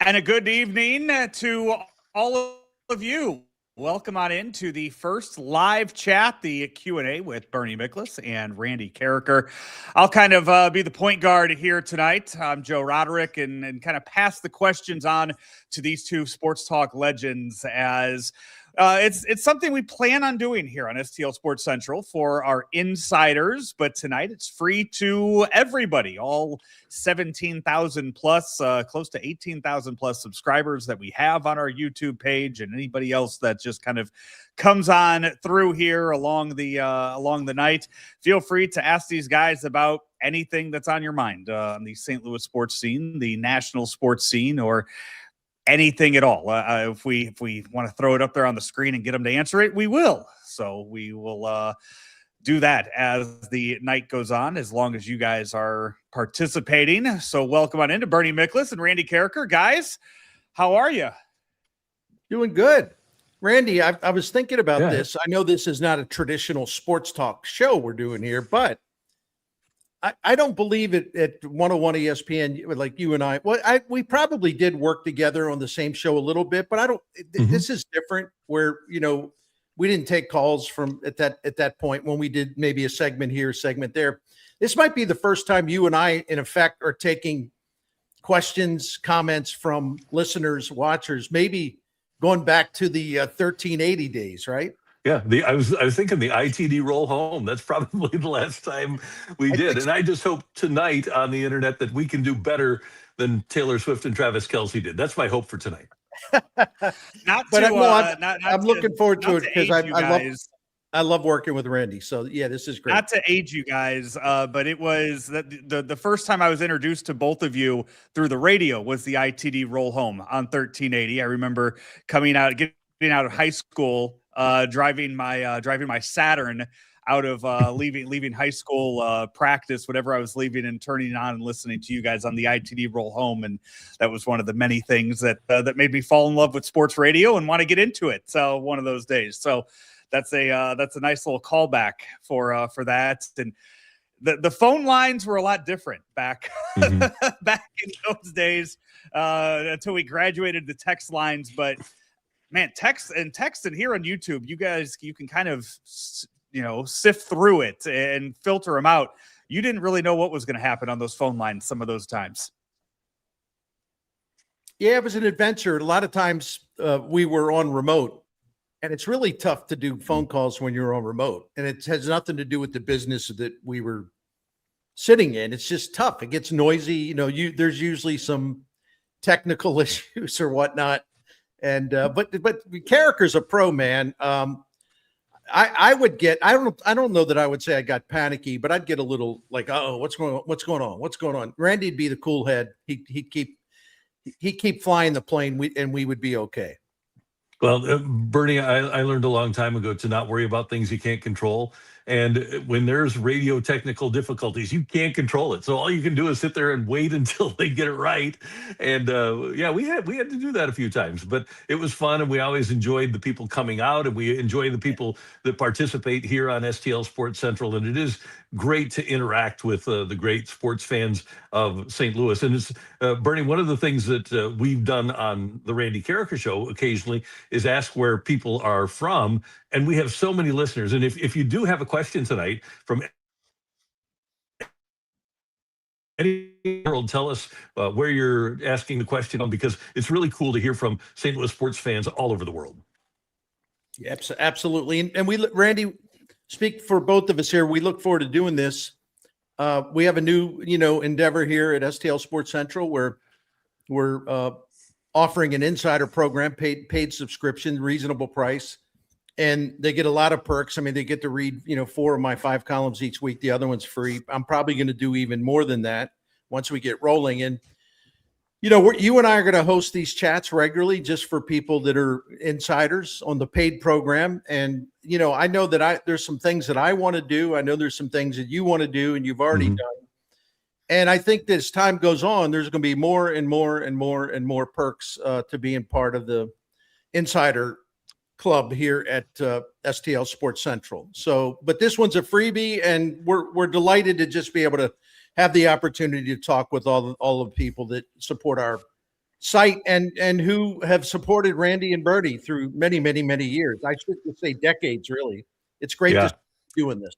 And a good evening to all of you. Welcome on into the first live chat, the Q&A with Bernie Miklasz and Randy Karraker. I'll kind of be the point guard here tonight. I'm Joe Roderick and kind of pass the questions on to these two sports talk legends as it's something we plan on doing here on STL Sports Central for our insiders, but tonight it's free to everybody, all 17,000 plus, close to 18,000 plus subscribers that we have on our YouTube page, and anybody else that just kind of comes on through here along the night. Feel free to ask these guys about anything that's on your mind on the St. Louis sports scene, the national sports scene, or anything at all. If we want to throw it up there on the screen and get them to answer it, we will. So we will do that as the night goes on, as long as you guys are participating. So welcome on into Bernie Miklasz and Randy Karraker. Guys, how are you? Doing good. Randy, I was thinking about this. I know this is not a traditional sports talk show we're doing here, but I don't believe it at 101 ESPN, like you and I. Well, we probably did work together on the same show a little bit, but I don't. This is different. Where we didn't take calls from at that point when we did maybe a segment here, a segment there. This might be the first time you and I, in effect, are taking questions, comments from listeners, watchers. Maybe going back to the 1380 days, right? Yeah, I was thinking the ITD roll home. That's probably the last time we did. And I just hope tonight on the internet that we can do better than Taylor Swift and Travis Kelce did. That's my hope for tonight. I'm looking forward to it because I love working with Randy. So yeah, this is great. Not to age you guys, but it was the first time I was introduced to both of you through the radio was the ITD roll home on 1380. I remember getting out of high school. Driving my Saturn out of leaving high school practice, whatever I was leaving, and turning on and listening to you guys on the ITD roll home, and that was one of the many things that made me fall in love with sports radio and want to get into it. So one of those days. So that's a nice little callback for that. And the phone lines were a lot different back back in those days until we graduated to text lines, but. Man, text and here on YouTube, you can kind of, sift through it and filter them out. You didn't really know what was going to happen on those phone lines some of those times. Yeah, it was an adventure. A lot of times we were on remote, and it's really tough to do phone calls when you're on remote. And it has nothing to do with the business that we were sitting in. It's just tough. It gets noisy. There's usually some technical issues or whatnot. And but Karraker's a pro, man. I would get I don't know that I would say I got panicky, but I'd get a little like, oh, what's going on? Randy'd be the cool head. He'd keep flying the plane, we would be okay. Well, Bernie, I learned a long time ago to not worry about things you can't control. And when there's radio technical difficulties, you can't control it. So all you can do is sit there and wait until they get it right. And we had to do that a few times, but it was fun. And we always enjoyed the people coming out, and we enjoy the people that participate here on STL Sports Central. And it is great to interact with the great sports fans of St. Louis. And it's Bernie, one of the things that we've done on the Randy Karraker show occasionally is ask where people are from. And we have so many listeners. And if you do have a question tonight from any world, tell us where you're asking the question on, because it's really cool to hear from St. Louis sports fans all over the world. Yes, absolutely. And Randy, speak for both of us here. We look forward to doing this. We have a new, endeavor here at STL Sports Central where we're offering an insider program, paid subscription, reasonable price. And they get a lot of perks. I mean, they get to read, 4 of my 5 columns each week. The other one's free. I'm probably going to do even more than that once we get rolling. And, you and I are going to host these chats regularly just for people that are insiders on the paid program. And, I know that there's some things that I want to do. I know there's some things that you want to do and you've already done. And I think that as time goes on, there's going to be more and more and more and more perks to being part of the insider club here at STL Sports Central. So, but this one's a freebie, and we're delighted to just be able to have the opportunity to talk with all of the people that support our site and who have supported Randy and Bernie through many, many, many years. I should say decades, really. It's great Yeah. to be doing this.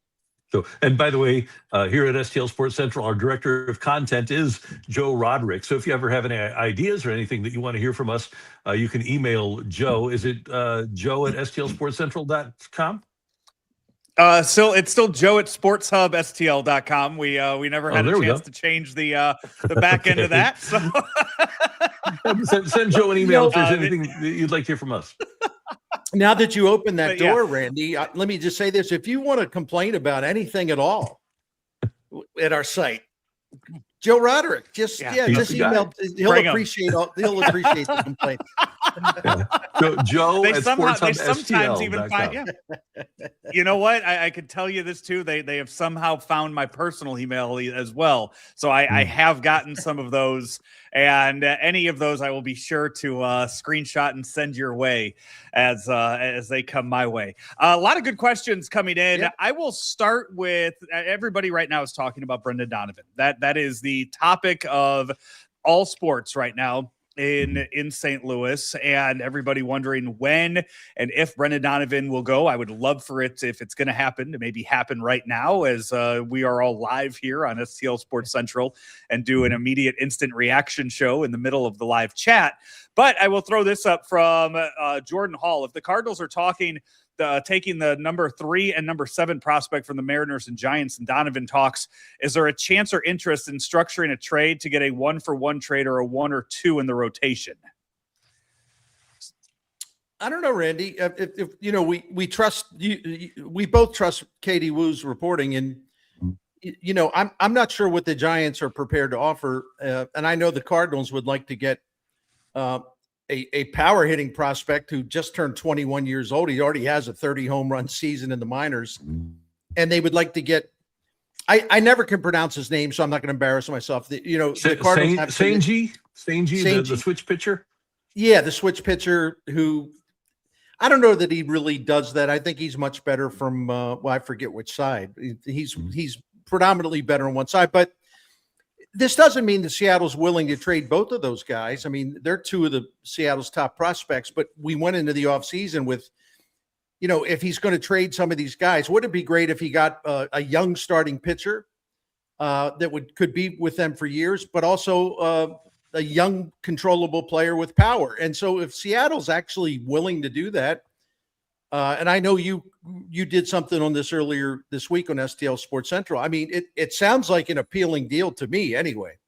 So, and by the way, here at STL Sports Central, our director of content is Joe Roderick. So if you ever have any ideas or anything that you want to hear from us, you can email Joe. Is it Joe at stlsportscentral.com? It's still Joe at sportshubstl.com. We never had a chance to change the back end of that. So send Joe an email if there's anything that you'd like to hear from us. Now that you open that door, Randy, let me just say this. If you want to complain about anything at all at our site, Joe Roderick, just email. He'll appreciate the complaint. Joe they at sometimes even find, You know what? I could tell you this too. They have somehow found my personal email as well. So I have gotten some of those, and any of those I will be sure to screenshot and send your way as they come my way. A lot of good questions coming in. Yep. I will start with everybody right now is talking about Brendan Donovan. That is the topic of all sports right now in St. Louis, and everybody wondering when and if Brendan Donovan will go. I would love for it, if it's going to happen, to maybe happen right now as we are all live here on STL Sports Central and do an immediate instant reaction show in the middle of the live chat. But I will throw this up from Jordan Hall. If the Cardinals are taking the number 3 and number 7 prospect from the Mariners and Giants, and Donovan talks, is there a chance or interest in structuring a trade to get a 1-for-1 trade or a 1 or 2 in the rotation? I don't know, Randy. If you know, we trust you. We both trust Katie Woo's reporting, and you know, I'm not sure what the Giants are prepared to offer, and I know the Cardinals would like to get a power hitting prospect who just turned 21 years old. He already has a 30 home run season in the minors, and they would like to get. I never can pronounce his name, so I'm not going to embarrass myself. The Cardinals have Sanji, the switch pitcher. Yeah, the switch pitcher who I don't know that he really does that. I think he's much better from I forget which side. He's predominantly better on one side, but this doesn't mean that Seattle's willing to trade both of those guys. I mean, they're two of the Seattle's top prospects, but we went into the offseason with, if he's going to trade some of these guys, would it be great if he got a young starting pitcher that could be with them for years, but also a young controllable player with power. And so if Seattle's actually willing to do that, and I know you did something on this earlier this week on STL Sports Central. I mean, it sounds like an appealing deal to me anyway.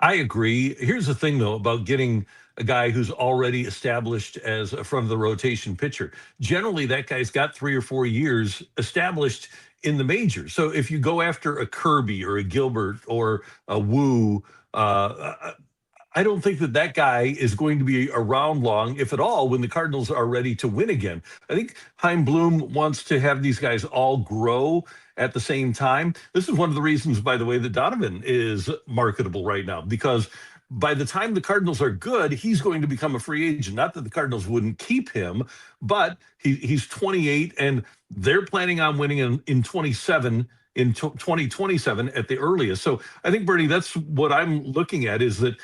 I agree. Here's the thing, though, about getting a guy who's already established as a front of the rotation pitcher. Generally, that guy's got 3 or 4 years established in the majors. So if you go after a Kirby or a Gilbert or a Wu, I don't think that guy is going to be around long, if at all, when the Cardinals are ready to win again. I think Chaim Bloom wants to have these guys all grow at the same time. This is one of the reasons, by the way, that Donovan is marketable right now, because by the time the Cardinals are good, he's going to become a free agent. Not that the Cardinals wouldn't keep him, but he's 28, and they're planning on winning in 27. In 2027 at the earliest. So I think, Bernie, that's what I'm looking at, is that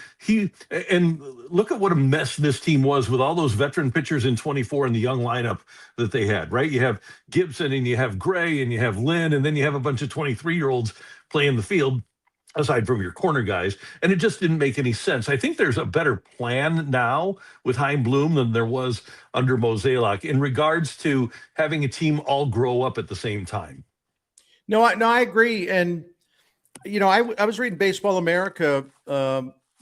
and look at what a mess this team was with all those veteran pitchers in 24 and the young lineup that they had, right? You have Gibson and you have Gray and you have Lynn, and then you have a bunch of 23-year-olds playing the field aside from your corner guys, and it just didn't make any sense. I think there's a better plan now with Chaim Bloom than there was under Mozeliak in regards to having a team all grow up at the same time. No, I agree. And, I was reading Baseball America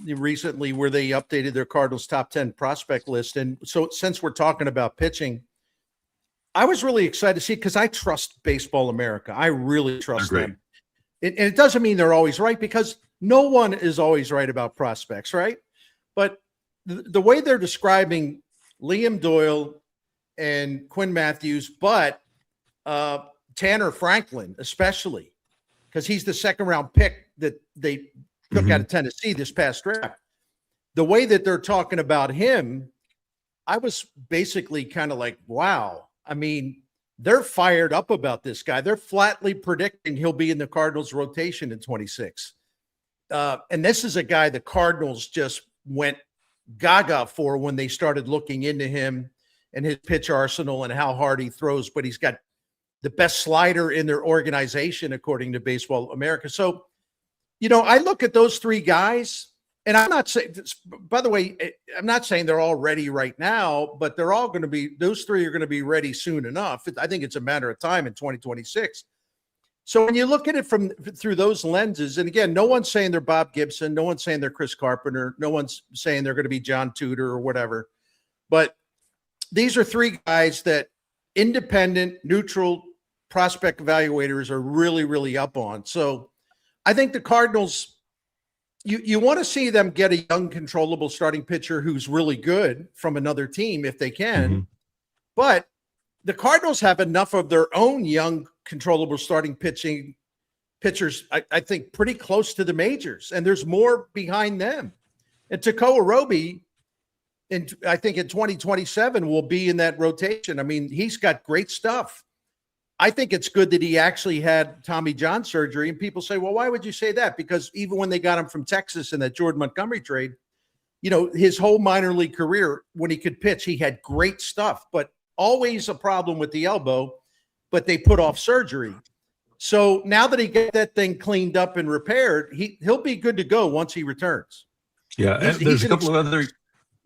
recently where they updated their Cardinals top 10 prospect list. And so since we're talking about pitching, I was really excited to see it because I trust Baseball America. I really trust them. And it doesn't mean they're always right, because no one is always right about prospects, right? But the way they're describing Liam Doyle and Quinn Matthews, but Tanner Franklin, especially, because he's the second-round pick that they took out of Tennessee this past draft. The way that they're talking about him, I was basically kind of like, wow. I mean, they're fired up about this guy. They're flatly predicting he'll be in the Cardinals rotation in 26. And this is a guy the Cardinals just went gaga for when they started looking into him and his pitch arsenal and how hard he throws, but he's got the best slider in their organization, according to Baseball America. So, I look at those three guys, and I'm not saying, by the way, I'm not saying they're all ready right now, but they're all going to be, those three are going to be ready soon enough. I think it's a matter of time in 2026. So when you look at it through those lenses, and again, no one's saying they're Bob Gibson, no one's saying they're Chris Carpenter, no one's saying they're going to be John Tudor or whatever, but these are three guys that independent, neutral prospect evaluators are really, really up on. So I think the Cardinals, you want to see them get a young, controllable starting pitcher who's really good from another team if they can. Mm-hmm. But the Cardinals have enough of their own young, controllable starting pitchers, I think, pretty close to the majors, and there's more behind them. And Takeo Roby, I think in 2027 will be in that rotation. I mean, he's got great stuff. I think it's good that he actually had Tommy John surgery, and people say, well, why would you say that? Because even when they got him from Texas in that Jordan Montgomery trade, his whole minor league career, when he could pitch, he had great stuff, but always a problem with the elbow, but they put off surgery. So now that he got that thing cleaned up and repaired, he'll be good to go once he returns. Yeah, there's a couple of other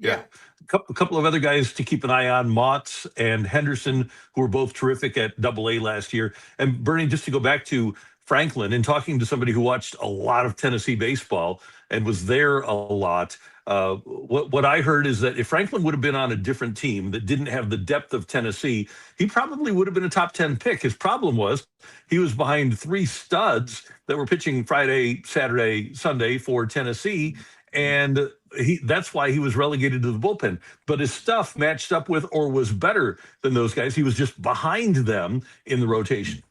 a couple of other guys to keep an eye on, Motts and Henderson, who were both terrific at Double-A last year. And Bernie, just to go back to Franklin and talking to somebody who watched a lot of Tennessee baseball and was there a lot, what I heard is that if Franklin would have been on a different team that didn't have the depth of Tennessee, he probably would have been a top 10 pick. His problem was he was behind three studs that were pitching Friday, Saturday, Sunday for Tennessee, and that's why he was relegated to the bullpen. But his stuff matched up with or was better than those guys. He was just behind them in the rotation.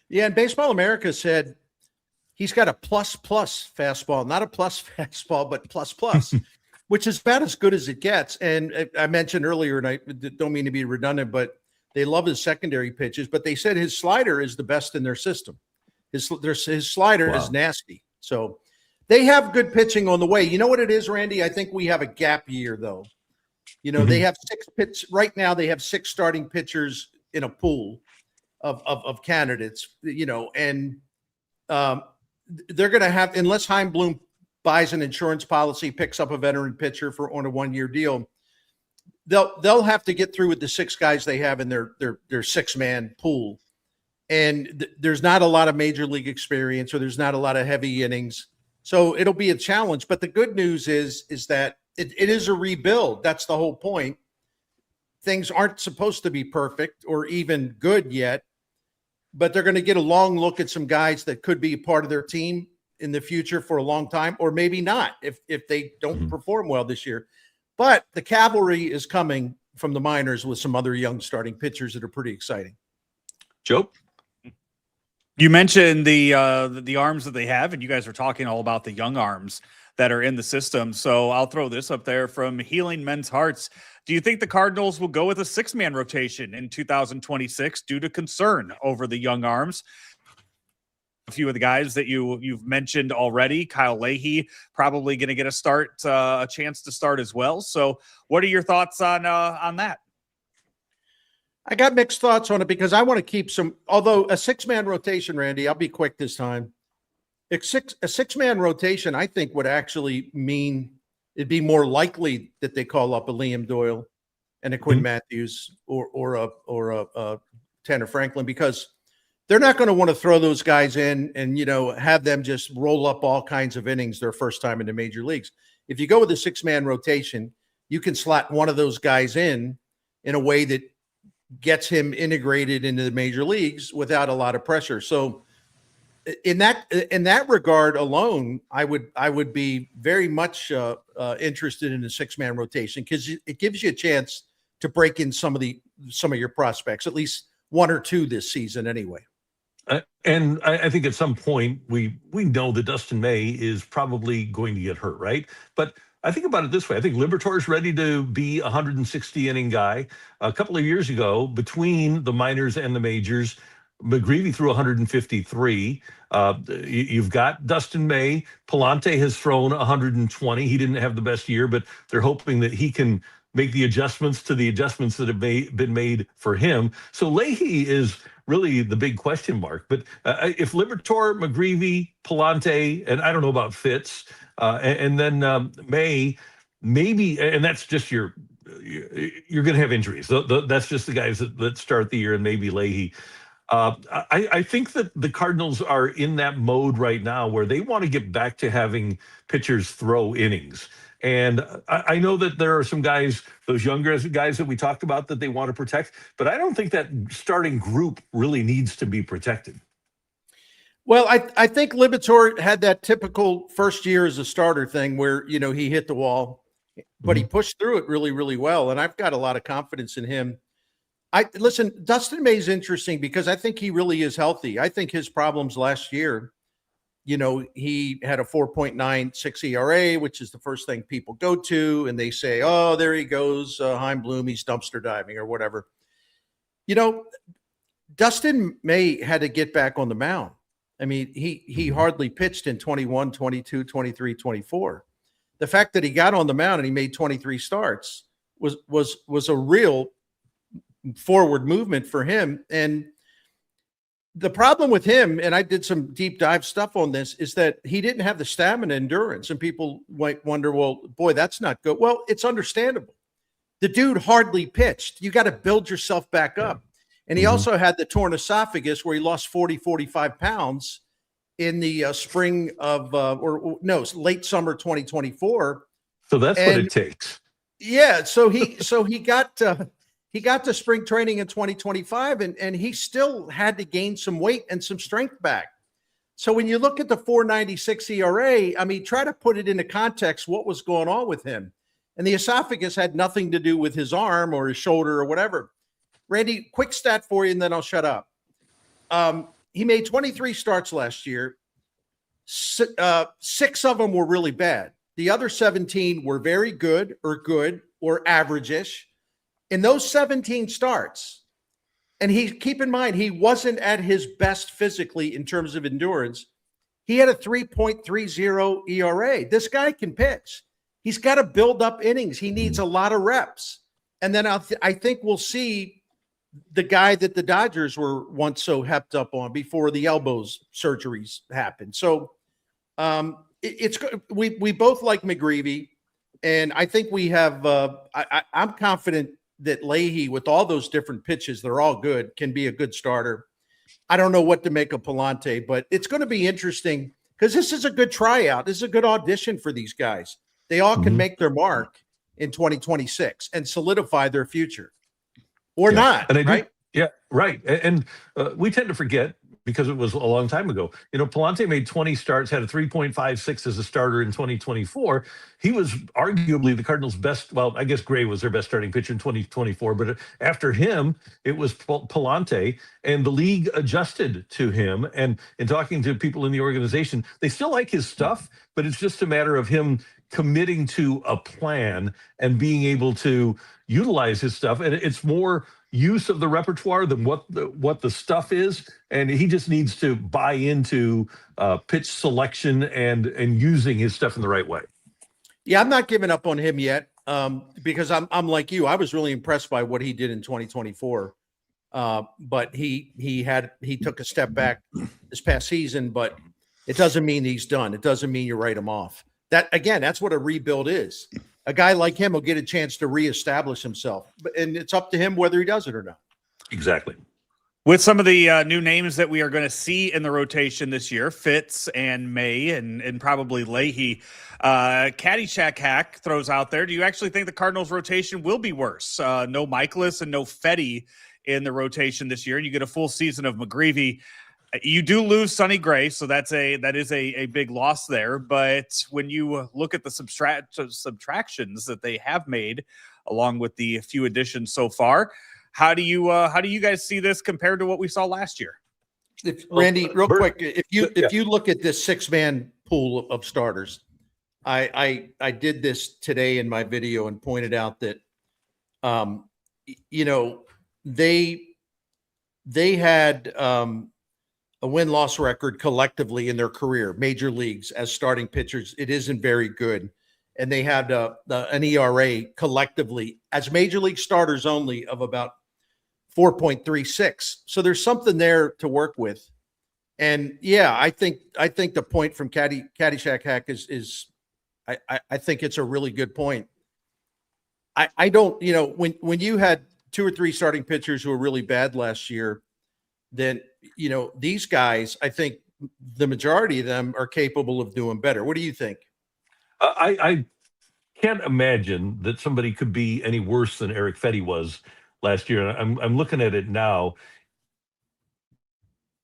Yeah, and Baseball America said he's got a plus fastball, not a plus fastball, but plus, which is about as good as it gets. And I mentioned earlier, and I don't mean to be redundant, but they love his secondary pitches, but they said his slider is the best in their system. His slider is nasty. So they have good pitching on the way. You know what it is, Randy? I think we have a gap year, though. They have right now they have 6 starting pitchers in a pool of candidates, and they're going to have, unless Chaim Bloom buys an insurance policy, picks up a veteran pitcher on a 1-year deal, they'll have to get through with the 6 guys they have in their 6-man pool. And there's not a lot of major league experience, or there's not a lot of heavy innings. So it'll be a challenge. But the good news is that it is a rebuild. That's the whole point. Things aren't supposed to be perfect or even good yet, but they're going to get a long look at some guys that could be part of their team in the future for a long time, or maybe not if they don't perform well this year. But the cavalry is coming from the minors with some other young starting pitchers that are pretty exciting. Joe? You mentioned the arms that they have, and you guys are talking all about the young arms that are in the system. So I'll throw this up there from Healing Men's Hearts. Do you think the Cardinals will go with a 6-man rotation in 2026 due to concern over the young arms? A few of the guys that you've mentioned already, Kyle Leahy probably going to get a chance to start as well. So what are your thoughts on that? I got mixed thoughts on it because I want to keep although a 6-man rotation, Randy, I'll be quick this time. A 6-man rotation, I think, would actually mean it'd be more likely that they call up a Liam Doyle and a Quinn Matthews or a Tanner Franklin, because they're not going to want to throw those guys in and, have them just roll up all kinds of innings their first time in the major leagues. If you go with a 6-man rotation, you can slot one of those guys in a way that gets him integrated into the major leagues without a lot of pressure. So in that regard alone, I would be very much interested in a 6-man rotation, because it gives you a chance to break in some of your prospects, at least 1 or 2 this season anyway. And I think at some point we know that Dustin May is probably going to get hurt, right? But I think about it this way. I think Liberatore's ready to be a 160-inning guy. A couple of years ago, between the minors and the majors, McGreevy threw 153. You've got Dustin May. Palante has thrown 120. He didn't have the best year, but they're hoping that he can make the adjustments to the adjustments that have been made for him. So Leahy is really the big question mark. But if Liberatore, McGreevy, Palante, and I don't know about Fitz, and then May, maybe, and that's just you're going to have injuries. That's just the guys that start the year, and maybe Leahy. I think that the Cardinals are in that mode right now where they want to get back to having pitchers throw innings. And I know that there are some guys, those younger guys that we talked about, that they want to protect, but I don't think that starting group really needs to be protected. Well, I think Liberatore had that typical first year as a starter thing where, he hit the wall, but he pushed through it really, really well. And I've got a lot of confidence in him. Listen, Dustin May's interesting because I think he really is healthy. I think his problems last year, he had a 4.96 ERA, which is the first thing people go to. And they say, oh, there he goes. Heim Bloom, he's dumpster diving or whatever. Dustin May had to get back on the mound. I mean, he hardly pitched in 21, 22, 23, 24. The fact that he got on the mound and he made 23 starts was a real forward movement for him. And the problem with him, and I did some deep dive stuff on this, is that he didn't have the stamina endurance. And people might wonder, well, boy, that's not good. Well, it's understandable. The dude hardly pitched. You got to build yourself back up. And he also had the torn esophagus where he lost 45 pounds in the spring of, late summer 2024. So that's what it takes. Yeah. So he got to spring training in 2025 and he still had to gain some weight and some strength back. So when you look at the 4.96 ERA, I mean, try to put it into context what was going on with him. And the esophagus had nothing to do with his arm or his shoulder or whatever. Randy, quick stat for you, and then I'll shut up. He made 23 starts last year. 6 of them were really bad. The other 17 were very good or average-ish. In those 17 starts, and keep in mind, he wasn't at his best physically in terms of endurance. He had a 3.30 ERA. This guy can pitch. He's got to build up innings. He needs a lot of reps. And then I think we'll see the guy that the Dodgers were once so hepped up on before the elbows surgeries happened. So we both like McGreevy, and I think we have. I'm confident that Leahy, with all those different pitches, they're all good, can be a good starter. I don't know what to make of Palante, but it's going to be interesting because this is a good tryout. This is a good audition for these guys. They all can make their mark in 2026 and solidify their future. Or not, right? Right. And we tend to forget because it was a long time ago. Palante made 20 starts, had a 3.56 as a starter in 2024. He was arguably the Cardinals' best. Well, I guess Gray was their best starting pitcher in 2024. But after him, it was Palante, and the league adjusted to him. And in talking to people in the organization, they still like his stuff, but it's just a matter of him committing to a plan and being able to utilize his stuff. And it's more use of the repertoire than what the stuff is. And he just needs to buy into pitch selection and using his stuff in the right way. Yeah, I'm not giving up on him yet because I'm like you. I was really impressed by what he did in 2024. But he took a step back this past season, but it doesn't mean he's done. It doesn't mean you write him off. That's what a rebuild is. A guy like him will get a chance to reestablish himself, and it's up to him whether he does it or not. Exactly. With some of the new names that we are going to see in the rotation this year, Fitz and May and probably Leahy, Caddyshack Hack throws out there. Do you actually think the Cardinals rotation will be worse? No Miklasz and no Fetty in the rotation this year, and you get a full season of McGreevy. You do lose Sonny Gray, so that is a big loss there. But when you look at the subtractions that they have made, along with the few additions so far, how do you guys see this compared to what we saw last year? Randy, real quick, if you look at this 6-man pool of starters, I did this today in my video and pointed out that they had a win-loss record collectively in their career, major leagues as starting pitchers. It isn't very good. And they had an ERA collectively as major league starters only of about 4.36. So there's something there to work with. And yeah, I think the point from Caddyshack Hack is I think it's a really good point. I don't, when you had 2 or 3 starting pitchers who were really bad last year, then, these guys, I think the majority of them are capable of doing better. What do you think? I can't imagine that somebody could be any worse than Eric Fetty was last year. I'm looking at it now.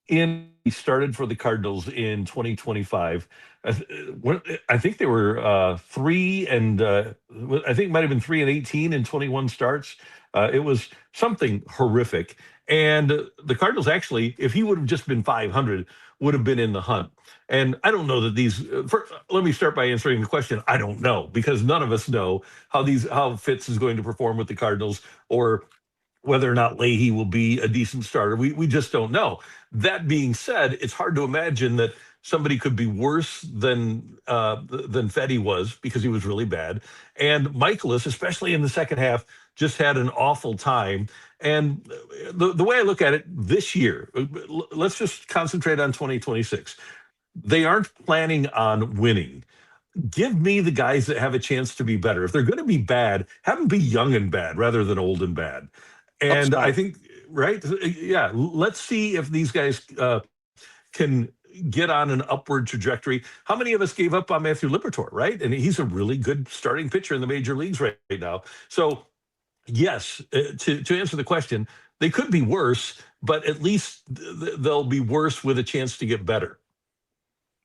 He started for the Cardinals in 2025. I think they were 3 and I think it might have been 3 and 18 in 21 starts. It was something horrific. And the Cardinals actually, if he would have just been 500, would have been in the hunt. And I don't know that let me start by answering the question. I don't know, because none of us know how Fitz is going to perform with the Cardinals, or whether or not Leahy will be a decent starter. We just don't know. That being said, it's hard to imagine that somebody could be worse than Fetty was, because he was really bad. And Miklasz, especially in the second half, just had an awful time. And the way I look at it this year, let's just concentrate on 2026. They aren't planning on winning. Give me the guys that have a chance to be better. If they're going to be bad, have them be young and bad rather than old and bad. And I think, right? Yeah, let's see if these guys can get on an upward trajectory. How many of us gave up on Matthew Liberatore, right? And he's a really good starting pitcher in the major leagues right now. So, yes, to answer the question, they could be worse, but at least they'll be worse with a chance to get better.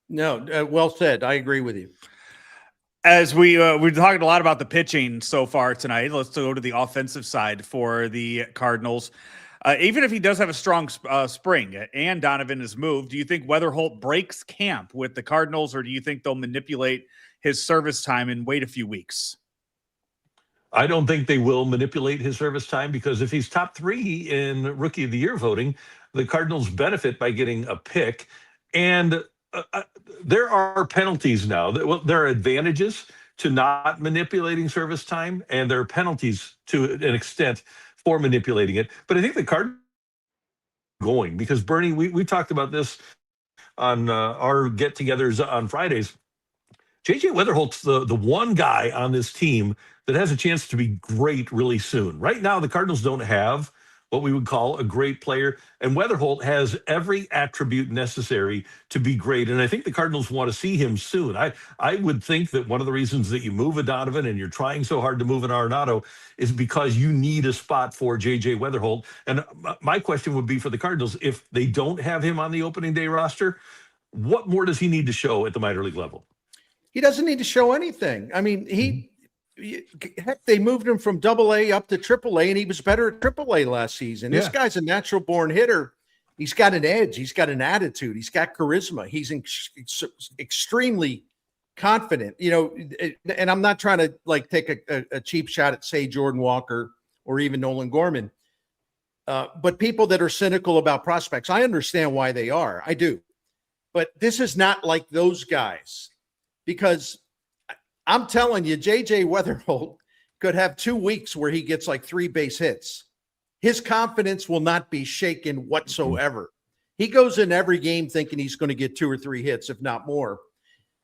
No, well said. I agree with you. As we're talking a lot about the pitching so far tonight, let's go to the offensive side for the Cardinals. Even if he does have a strong spring and Donovan is moved, do you think Weatherholt breaks camp with the Cardinals, or do you think they'll manipulate his service time and wait a few weeks? I don't think they will manipulate his service time, because if he's top 3 in Rookie of the Year voting, the Cardinals benefit by getting a pick. And there are penalties now. Well, there are advantages to not manipulating service time, and there are penalties to an extent for manipulating it. But I think the Cardinals are going, because Bernie, we talked about this on our get-togethers on Fridays. JJ Weatherholt's the one guy on this team that has a chance to be great really soon. Right now, the Cardinals don't have what we would call a great player, and Weatherholt has every attribute necessary to be great. And I think the Cardinals want to see him soon. I would think that one of the reasons that you move a Donovan and you're trying so hard to move an Arenado is because you need a spot for JJ Weatherholt. And my question would be for the Cardinals, if they don't have him on the opening day roster, what more does he need to show at the minor league level? He doesn't need to show anything. I mean, heck, they moved him from AA up to AAA, and he was better at AAA last season. This guy's a natural born hitter. He's got an edge. He's got an attitude. He's got charisma. He's extremely confident, and I'm not trying to take a cheap shot at, say, Jordan Walker or even Nolan Gorman. But people that are cynical about prospects, I understand why they are. I do. But this is not like those guys, because I'm telling you, JJ Weatherholt could have 2 weeks where he gets like 3 base hits. His confidence will not be shaken whatsoever. He goes in every game thinking he's going to get 2 or 3 hits, if not more.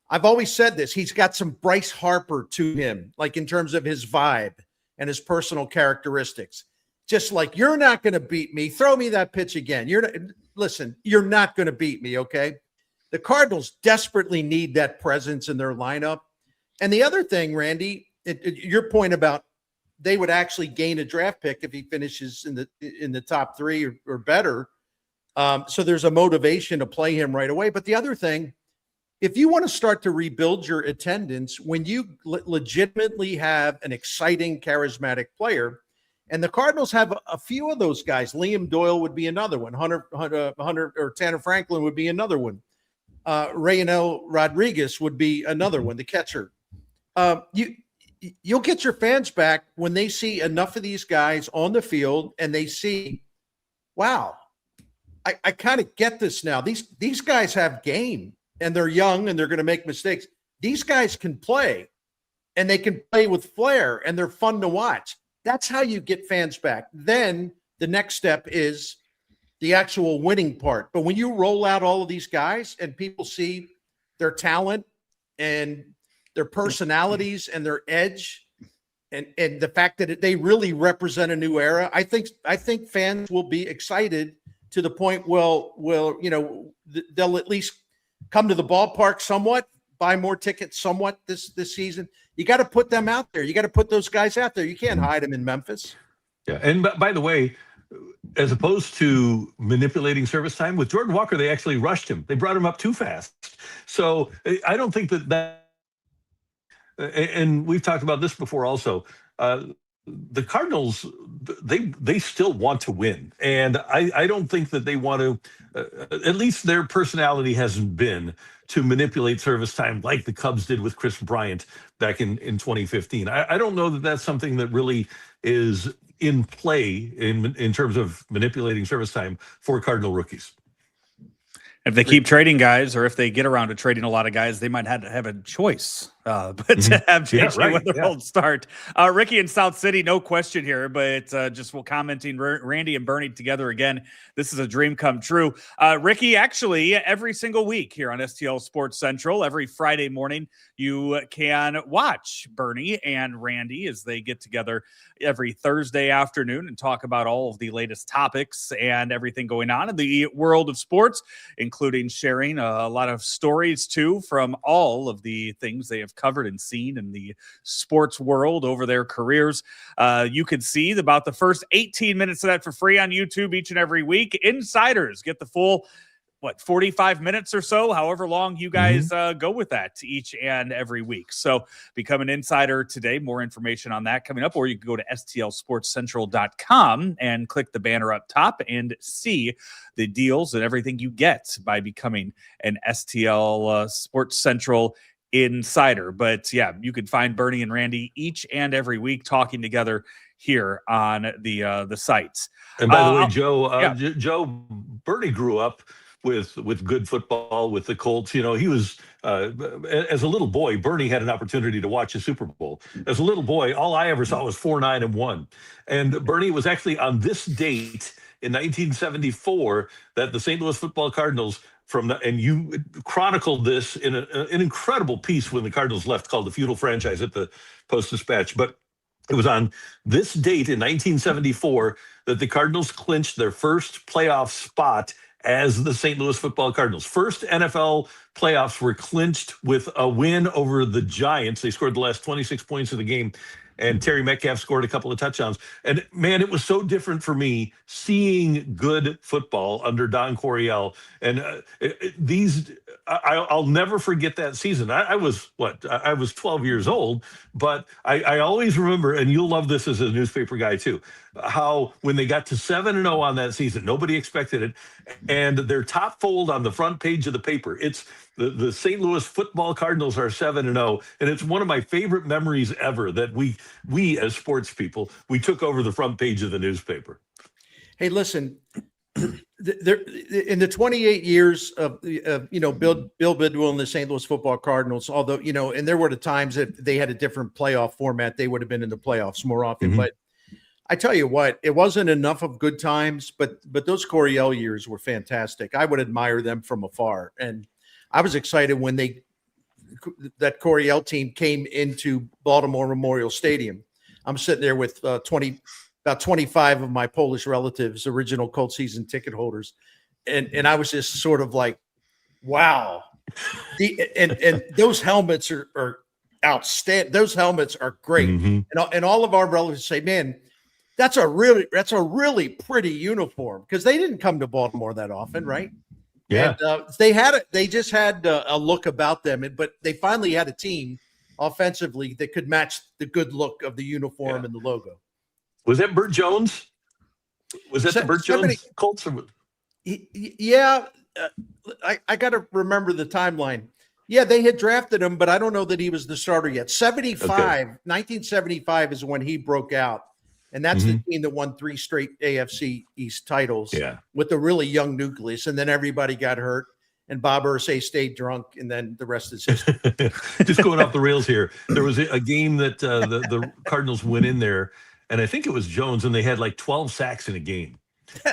I've always said this. He's got some Bryce Harper to him, like in terms of his vibe and his personal characteristics. Just like, you're not going to beat me. Throw me that pitch again. You're not going to beat me, okay? The Cardinals desperately need that presence in their lineup. And the other thing, Randy, your point about they would actually gain a draft pick if he finishes in the top 3 or better. So there's a motivation to play him right away. But the other thing, if you want to start to rebuild your attendance, when you legitimately have an exciting, charismatic player, and the Cardinals have a few of those guys. Liam Doyle would be another one. Hunter or Tanner Franklin would be another one. Raynel Rodriguez would be another one, the catcher. You'll get your fans back when they see enough of these guys on the field and they see, wow, I kind of get this now. These guys have game, and they're young, and they're going to make mistakes. These guys can play, and they can play with flair, and they're fun to watch. That's how you get fans back. Then the next step is the actual winning part. But when you roll out all of these guys and people see their talent and their personalities and their edge and the fact that they really represent a new era, I think fans will be excited to the point, they'll at least come to the ballpark somewhat, buy more tickets somewhat this season. You got to put them out there. You got to put those guys out there. You can't hide them in Memphis. Yeah. And by the way, as opposed to manipulating service time, with Jordan Walker, they actually rushed him. They brought him up too fast. So I don't think that and we've talked about this before also, the Cardinals, they still want to win. And I don't think that they want to, at least their personality hasn't been to manipulate service time like the Cubs did with Chris Bryant back in 2015. I don't know that that's something that really is in play in terms of manipulating service time for Cardinal rookies. If they keep trading guys, or if they get around to trading a lot of guys, they might have to have a choice. But to have JJ Wetherald start. Ricky in South City, no question here, but just commenting Randy and Bernie together again. This is a dream come true. Ricky, actually, every single week here on STL Sports Central, every Friday morning, you can watch Bernie and Randy as they get together every Thursday afternoon and talk about all of the latest topics and everything going on in the world of sports, including sharing a lot of stories, too, from all of the things they have covered and seen in the sports world over their careers. You can see about the first 18 minutes of that for free on YouTube each and every week. Insiders get the full 45 minutes or so, however long you guys go with that each and every week. So become an insider today. More information on that coming up, or you can go to stlsportscentral.com and click the banner up top and see the deals and everything you get by becoming an STL Sports Central insider. But yeah, you can find Bernie and Randy each and every week talking together here on the sites. And by the way, Joe, Bernie grew up with good football with the Colts. You know, he was as a little boy, Bernie had an opportunity to watch a Super Bowl. As a little boy, all I ever saw was 4-9-1. And Bernie was actually on this date in 1974 that the St. Louis Football Cardinals and you chronicled this in an incredible piece when the Cardinals left called The Feudal Franchise at the Post-Dispatch. But it was on this date in 1974 that the Cardinals clinched their first playoff spot as the St. Louis Football Cardinals. First NFL playoffs were clinched with a win over the Giants. They scored the last 26 points of the game, and Terry Metcalf scored a couple of touchdowns. And man, it was so different for me seeing good football under Don Coryell. And I'll never forget that season. I was 12 years old, but I always remember, and you'll love this as a newspaper guy too, how when they got to 7-0 on that season, nobody expected it, and their top fold on the front page of the paper, it's the St. Louis Football Cardinals are 7-0, and it's one of my favorite memories ever that we as sports people, we took over the front page of the newspaper. Hey, listen, there in the 28 years of Bill Bidwell and the St. Louis Football Cardinals, although and there were the times that they had a different playoff format, they would have been in the playoffs more often. But I tell you what, it wasn't enough of good times, but those Coryell years were fantastic. I would admire them from afar, and I was excited when that Coryell team came into Baltimore Memorial Stadium. I'm sitting there with about 25 of my Polish relatives, original Colt season ticket holders, and I was just sort of like, wow. And those helmets are outstanding. Those helmets are great, and all of our relatives say, man, that's a really pretty uniform, because they didn't come to Baltimore that often, right? Yeah, and they just had a look about them, but they finally had a team offensively that could match the good look of the uniform and the logo. Was that Burt Jones? Was that the Burt Jones Colts? Yeah, I got to remember the timeline. Yeah, they had drafted him, but I don't know that he was the starter yet. 1975 is when he broke out. And that's the team that won 3 straight AFC East titles with a really young nucleus. And then everybody got hurt. And Bob Irsay stayed drunk, and then the rest is history. Just going off the rails here. There was a game that the Cardinals went in there, and I think it was Jones, and they had like 12 sacks in a game.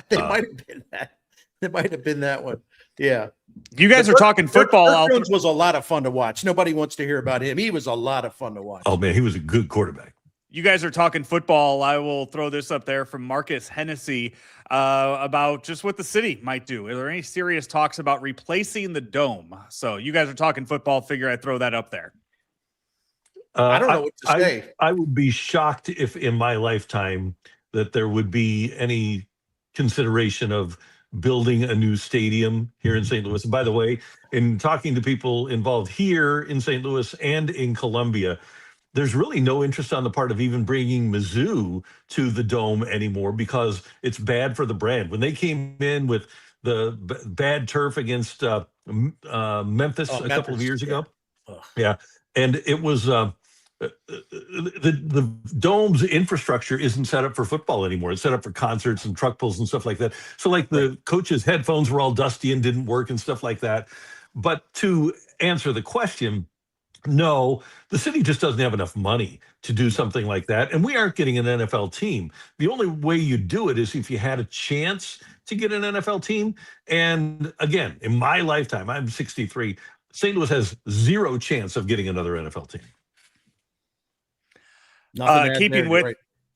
They might have been that. It might have been that one. Yeah. You guys are talking football. Jones was a lot of fun to watch. Nobody wants to hear about him. He was a lot of fun to watch. Oh, man, he was a good quarterback. You guys are talking football. I will throw this up there from Marcus Hennessy about just what the city might do. Are there any serious talks about replacing the dome? So you guys are talking football. Figure I'd throw that up there. I don't know what to say. I would be shocked if in my lifetime that there would be any consideration of building a new stadium here in St. Louis. And by the way, in talking to people involved here in St. Louis and in Columbia, there's really no interest on the part of even bringing Mizzou to the dome anymore because it's bad for the brand. When they came in with the bad turf against Memphis a couple of years ago, and it was the dome's infrastructure isn't set up for football anymore. It's set up for concerts and truck pulls and stuff like that. So like the coaches' headphones were all dusty and didn't work and stuff like that. But to answer the question, no, the city just doesn't have enough money to do something like that. And we aren't getting an NFL team. The only way you do it is if you had a chance to get an NFL team. And again, in my lifetime, I'm 63, St. Louis has zero chance of getting another NFL team.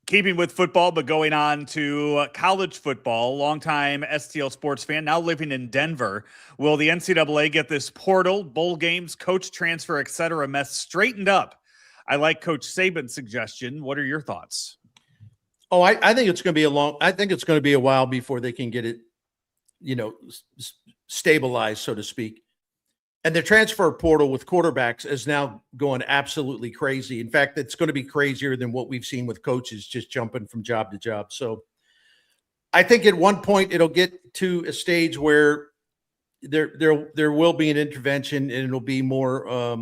Keeping with football, but going on to college football, longtime STL sports fan, now living in Denver. Will the NCAA get this portal, bowl games, coach transfer, et cetera, mess straightened up? I like Coach Saban's suggestion. What are your thoughts? Oh, I think it's going to be a while before they can get it, stabilized, so to speak. And the transfer portal with quarterbacks is now going absolutely crazy. In fact, it's going to be crazier than what we've seen with coaches just jumping from job to job. So I think at one point it'll get to a stage where there will be an intervention and it'll be more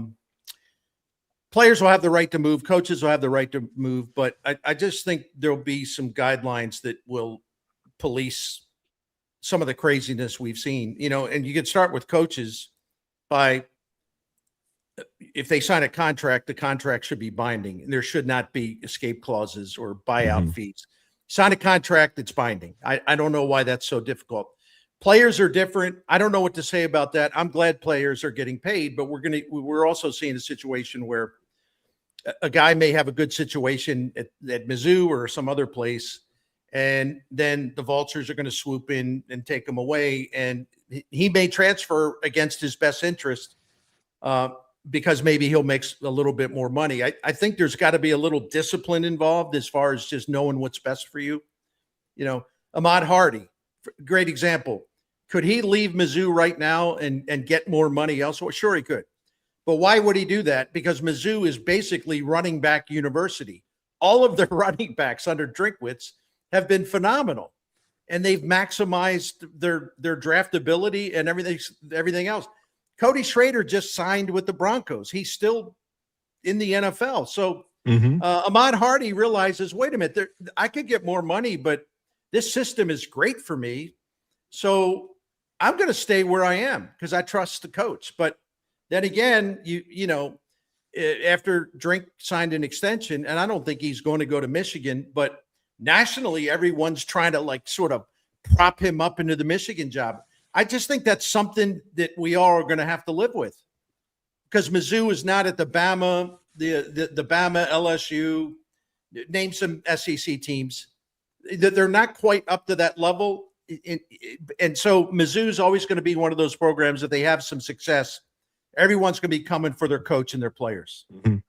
players will have the right to move, coaches will have the right to move. But I just think there'll be some guidelines that will police some of the craziness we've seen, and you could start with coaches. If they sign a contract, the contract should be binding, and there should not be escape clauses or buyout fees. Sign a contract that's binding. I don't know why that's so difficult. Players are different. I don't know what to say about that. I'm glad players are getting paid, but we're also seeing a situation where a guy may have a good situation at Mizzou or some other place, and then the vultures are going to swoop in and take him away, and he may transfer against his best interest because maybe he'll make a little bit more money. I think there's got to be a little discipline involved as far as just knowing what's best for you. Ahmad Hardy, great example. Could he leave Mizzou right now and get more money elsewhere? Sure, he could. But why would he do that? Because Mizzou is basically running back university. All of the running backs under Drinkwitz have been phenomenal. And they've maximized their draftability and everything else. Cody Schrader just signed with the Broncos. He's still in the NFL. So Ahmad Hardy realizes, wait a minute, I could get more money, but this system is great for me. So I'm going to stay where I am because I trust the coach. But then again, after Drink signed an extension, and I don't think he's going to go to Michigan, but nationally, everyone's trying to sort of prop him up into the Michigan job. I just think that's something that we all are going to have to live with because Mizzou is not at the Bama, the Bama, LSU, name some SEC teams that they're not quite up to that level. And so Mizzou's always going to be one of those programs that they have some success. Everyone's going to be coming for their coach and their players.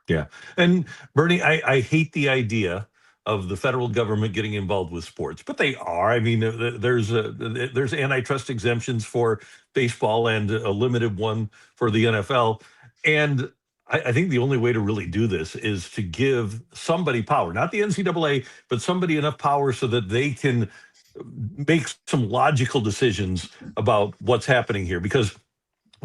Yeah. And Bernie, I hate the idea of the federal government getting involved with sports, but they are. I mean, there's antitrust exemptions for baseball and a limited one for the NFL. And I think the only way to really do this is to give somebody power, not the NCAA, but somebody enough power so that they can make some logical decisions about what's happening here. Because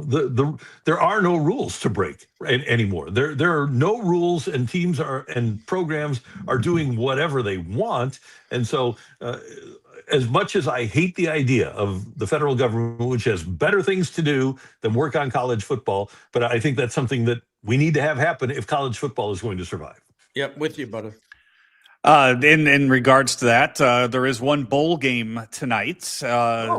there are no rules to break anymore. There are no rules, and teams and programs are doing whatever they want. And so, as much as I hate the idea of the federal government, which has better things to do than work on college football, but I think that's something that we need to have happen if college football is going to survive. Yep, with you, brother. In regards to that, there is one bowl game tonight,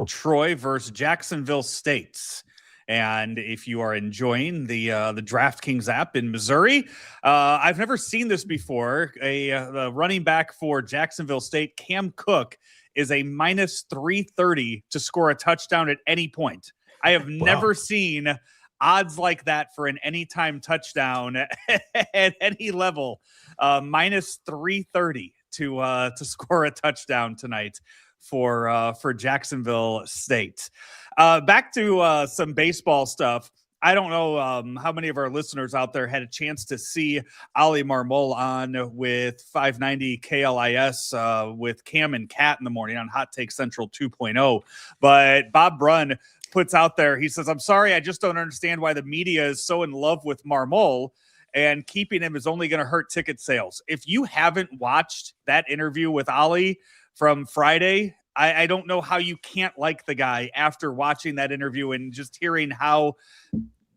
Troy versus Jacksonville State. And if you are enjoying the DraftKings app in Missouri, I've never seen this before. The running back for Jacksonville State, Cam Cook, is a minus 330 to score a touchdown at any point. I have never seen odds like that for an anytime touchdown at any level. Minus 330 to score a touchdown tonight for Jacksonville State. Back to some baseball stuff. I don't know how many of our listeners out there had a chance to see Oli Marmol on with 590 KLIS with Cam and Kat in the morning on Hot Take Central 2.0. But Bob Brunn puts out there, he says, "I'm sorry, I just don't understand why the media is so in love with Marmol, and keeping him is only going to hurt ticket sales." If you haven't watched that interview with Oli from Friday, I don't know how you can't like the guy after watching that interview and just hearing how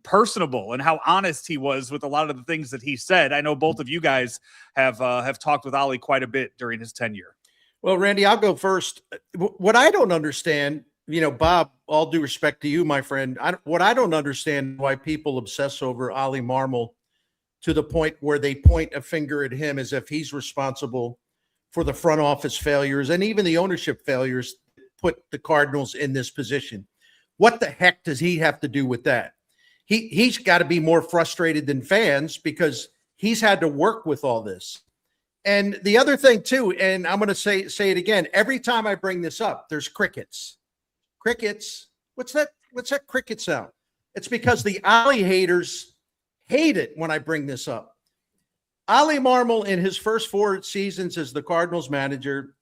personable and how honest he was with a lot of the things that he said. I know both of you guys have talked with Oli quite a bit during his tenure. Well, Randy, I'll go first. What I don't understand, Bob, all due respect to you, my friend, what I don't understand why people obsess over Oli Marmol to the point where they point a finger at him as if he's responsible for the front office failures and even the ownership failures put the Cardinals in this position. What the heck does he have to do with that? He's got to be more frustrated than fans because he's had to work with all this. And the other thing too, and I'm going to say it again, every time I bring this up, there's crickets. Crickets. What's that cricket sound? It's because the Oli haters hate it when I bring this up. Oli Marmol, in his first 4 seasons as the Cardinals manager,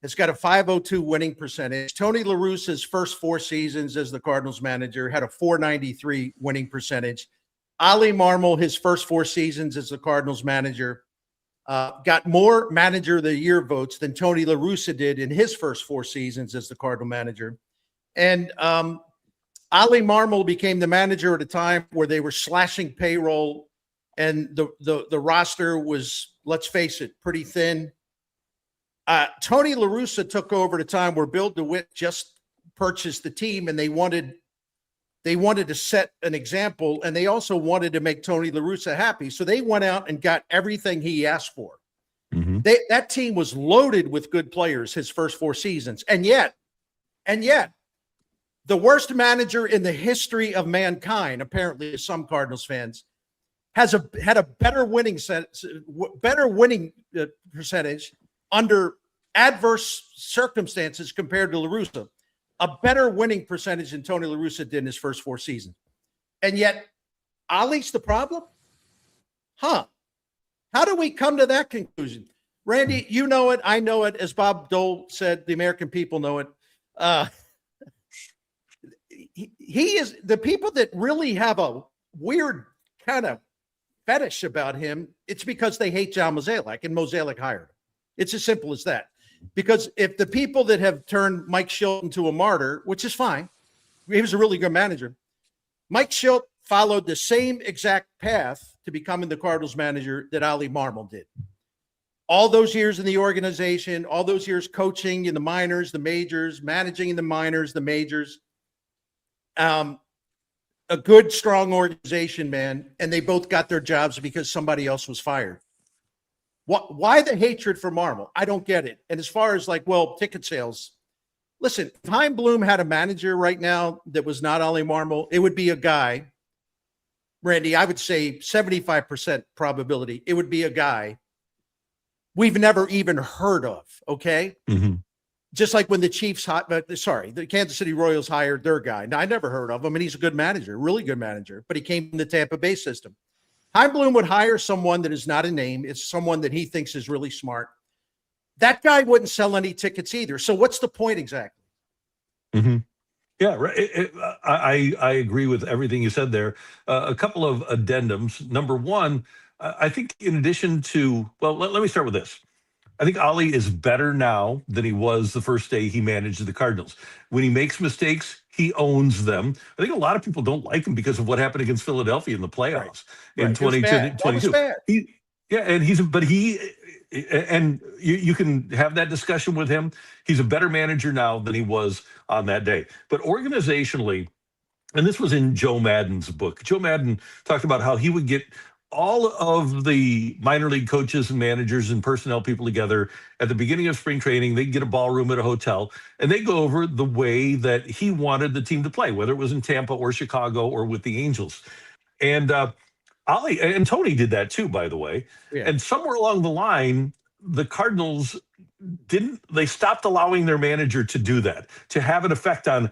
has got a .502 winning percentage. Tony La Russa's first 4 seasons as the Cardinals manager had a .493 winning percentage. Oli Marmol, his first 4 seasons as the Cardinals manager, got more manager of the year votes than Tony La Russa did in his first 4 seasons as the Cardinal manager. And Oli Marmol became the manager at a time where they were slashing payroll and the roster was, let's face it, pretty thin. Tony La Russa took over at a time where Bill DeWitt just purchased the team, and they wanted to set an example, and they also wanted to make Tony La Russa happy. So they went out and got everything he asked for. Mm-hmm. That team was loaded with good players his first 4 seasons. And yet, the worst manager in the history of mankind, apparently, as some Cardinals fans, had a better winning percentage under adverse circumstances compared to La Russa, a better winning percentage than Tony La Russa did in his first 4 seasons. And yet, Oli's the problem? How do we come to that conclusion? Randy, you know it. I know it. As Bob Dole said, the American people know it. He is the people that really have a weird kind of fetish about him. It's because they hate John Mozeliak, and Mozeliak hired him. It's as simple as that. Because if the people that have turned Mike Schilt into a martyr, which is fine, he was a really good manager. Mike Schilt followed the same exact path to becoming the Cardinals manager that Oli Marmol did. All those years in the organization, all those years coaching in the minors, the majors, managing in the minors, the majors. A good, strong organization, man, and they both got their jobs because somebody else was fired. Why the hatred for Marmol? I don't get it. And as far as ticket sales, listen, if Chaim Bloom had a manager right now that was not Oli Marmol, it would be a guy, Randy, I would say 75% probability, it would be a guy we've never even heard of, okay? Mm-hmm. Just like when the the Kansas City Royals hired their guy. Now, I never heard of him, and he's a good manager, really good manager, but he came from the Tampa Bay system. Chaim Bloom would hire someone that is not a name. It's someone that he thinks is really smart. That guy wouldn't sell any tickets either. So what's the point exactly? Mm-hmm. Yeah, right. I agree with everything you said there. A couple of addendums. Number one, I think in addition to, well, let me start with this. I think Oli is better now than he was the first day he managed the Cardinals. When he makes mistakes, he owns them. I think a lot of people don't like him because of what happened against Philadelphia in the playoffs in Right. It was bad. That was 2022. bad. Yeah, and you can have that discussion with him. He's a better manager now than he was on that day. But organizationally, and this was in Joe Madden's book. Joe Madden talked about how he would get all of the minor league coaches and managers and personnel people together at the beginning of spring training. They'd get a ballroom at a hotel and they'd go over the way that he wanted the team to play, whether it was in Tampa or Chicago or with the Angels. And Oli and Tony did that too, by the way. Yeah. And somewhere along the line, the Cardinals they stopped allowing their manager to do that, to have an effect on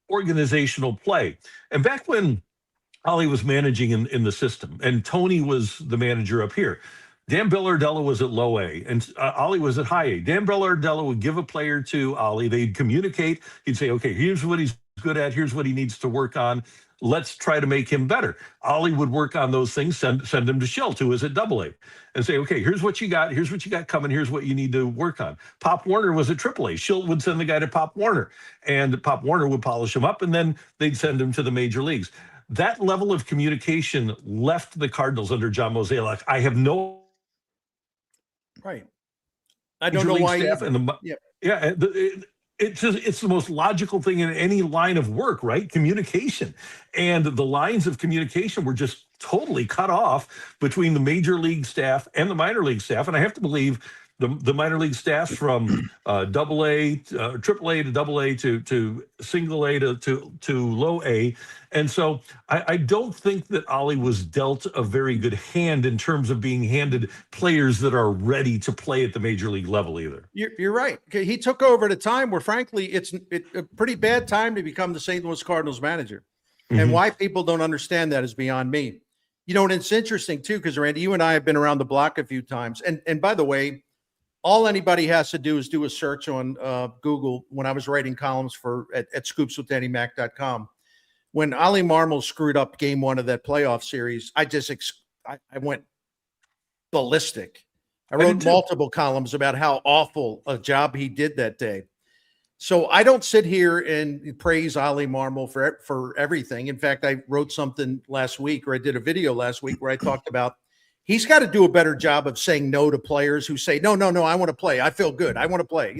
organizational play. And back when Oli was managing in the system and Tony was the manager up here, Dan Bellardella was at low A and Oli was at high A. Dan Bellardella would give a player to Oli. They'd communicate. He'd say, okay, here's what he's good at. Here's what he needs to work on. Let's try to make him better. Oli would work on those things, send him to Schilt, who is at double A, and say, okay, here's what you got. Here's what you got coming. Here's what you need to work on. Pop Warner was at triple A. Schilt would send the guy to Pop Warner, and Pop Warner would polish him up, and then they'd send him to the major leagues. That level of communication left the Cardinals under John Mozeliak. I have no Right. I don't know why. Staff and it's the most logical thing in any line of work, right? Communication. And the lines of communication were just totally cut off between the major league staff and the minor league staff. And I have to believe the minor league staffs from double A, triple A to double A to single A to low A. And so I don't think that Oli was dealt a very good hand in terms of being handed players that are ready to play at the major league level either. You're right. Okay, he took over at a time where, frankly, it's a pretty bad time to become the St. Louis Cardinals manager. Mm-hmm. And why people don't understand that is beyond me. You know, and it's interesting, too, because, Randy, you and I have been around the block a few times. And by the way, all anybody has to do is do a search on Google when I was writing columns at scoopswithdannymac.com. When Oli Marmol screwed up game one of that playoff series, I went ballistic. I wrote multiple columns about how awful a job he did that day. So I don't sit here and praise Oli Marmol for everything. In fact, I wrote something last week, or I did a video last week where I talked about he's got to do a better job of saying no to players who say, no, I want to play. I feel good. I want to play,